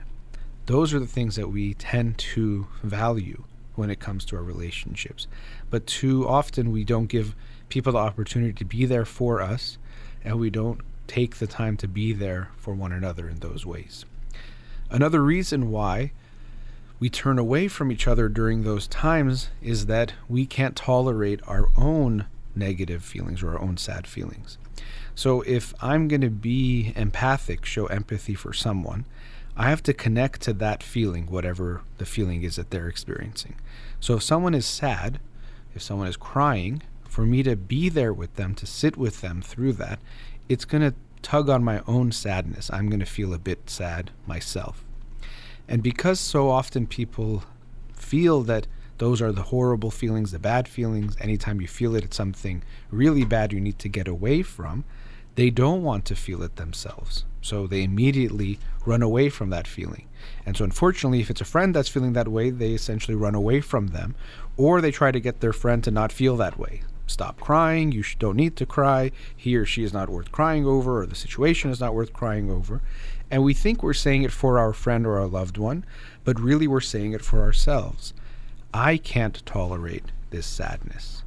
Those are the things that we tend to value when it comes to our relationships. But too often we don't give people the opportunity to be there for us, and we don't take the time to be there for one another in those ways. Another reason why we turn away from each other during those times is that we can't tolerate our own negative feelings or our own sad feelings. So if I'm going to be empathic, show empathy for someone, I have to connect to that feeling, whatever the feeling is that they're experiencing. So if someone is sad, if someone is crying, for me to be there with them, to sit with them through that, it's going to tug on my own sadness. I'm going to feel a bit sad myself. And because so often people feel that those are the horrible feelings, the bad feelings, anytime you feel it, it's something really bad you need to get away from, they don't want to feel it themselves. So they immediately run away from that feeling. And so unfortunately, if it's a friend that's feeling that way, they essentially run away from them, or they try to get their friend to not feel that way. Stop crying, you don't need to cry, he or she is not worth crying over, or the situation is not worth crying over. And we think we're saying it for our friend or our loved one, but really we're saying it for ourselves. I can't tolerate this sadness.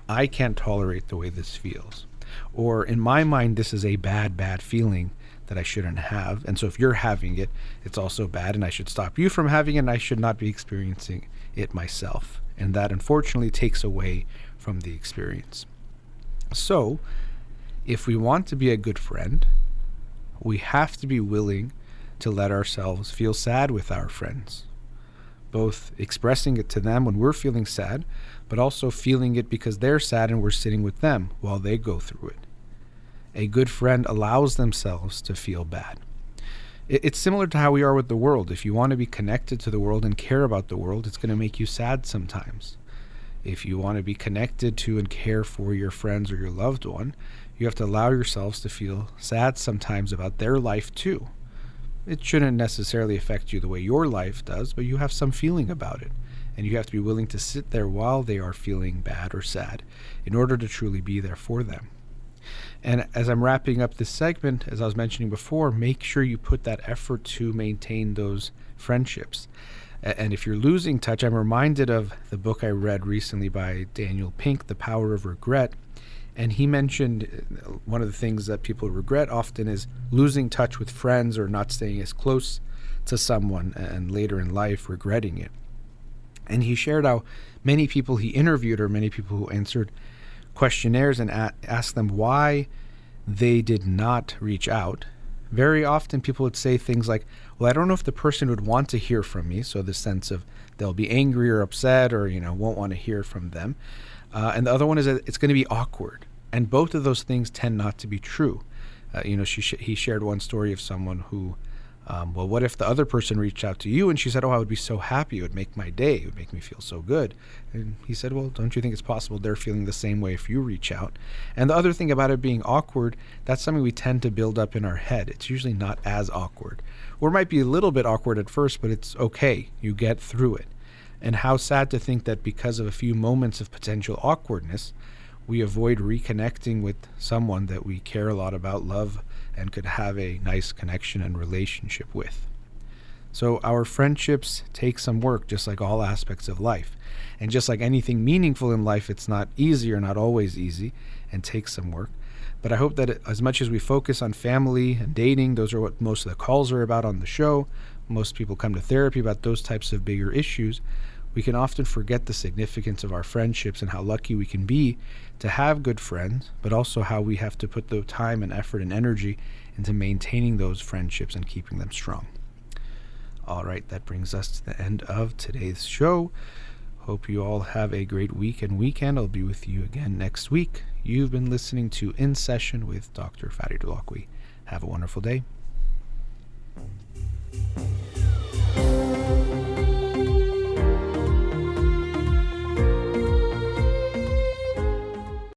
I can't tolerate the way this feels. Or in my mind, this is a bad feeling that I shouldn't have. And so if you're having it, it's also bad, and I should stop you from having it, and I should not be experiencing it myself. And that unfortunately takes away from the experience. So if we want to be a good friend, we have to be willing to let ourselves feel sad with our friends, both expressing it to them when we're feeling sad, but also feeling it because they're sad and we're sitting with them while they go through it. A good friend allows themselves to feel bad. It's similar to how we are with the world. If you want to be connected to the world and care about the world, it's going to make you sad sometimes. If you want to be connected to and care for your friends or your loved one, you have to allow yourselves to feel sad sometimes about their life too. It shouldn't necessarily affect you the way your life does, but you have some feeling about it. And you have to be willing to sit there while they are feeling bad or sad in order to truly be there for them. And as I'm wrapping up this segment, as I was mentioning before, make sure you put that effort to maintain those friendships. And if you're losing touch, I'm reminded of the book I read recently by Daniel Pink, The Power of Regret. And he mentioned one of the things that people regret often is losing touch with friends or not staying as close to someone and later in life regretting it. And he shared how many people he interviewed, or many people who answered questionnaires and asked them why they did not reach out. Very often people would say things like, well, I don't know if the person would want to hear from me. So the sense of they'll be angry or upset, or, won't want to hear from them. And the other one is that it's going to be awkward. And both of those things tend not to be true. He shared one story of someone who, well, what if the other person reached out to you? And she said, oh, I would be so happy. It would make my day. It would make me feel so good. And he said, well, don't you think it's possible they're feeling the same way if you reach out? And the other thing about it being awkward, that's something we tend to build up in our head. It's usually not as awkward. Or it might be a little bit awkward at first, but it's okay. You get through it. And how sad to think that because of a few moments of potential awkwardness, we avoid reconnecting with someone that we care a lot about, love, and could have a nice connection and relationship with. So our friendships take some work, just like all aspects of life. And just like anything meaningful in life, it's not easy, or not always easy, and takes some work. But I hope that as much as we focus on family and dating, those are what most of the calls are about on the show. Most people come to therapy about those types of bigger issues. We can often forget the significance of our friendships and how lucky we can be to have good friends, but also how we have to put the time and effort and energy into maintaining those friendships and keeping them strong. All right, that brings us to the end of today's show. Hope you all have a great week and weekend. I'll be with you again next week. You've been listening to In Session with Dr. Farid Holakouee. Have a wonderful day.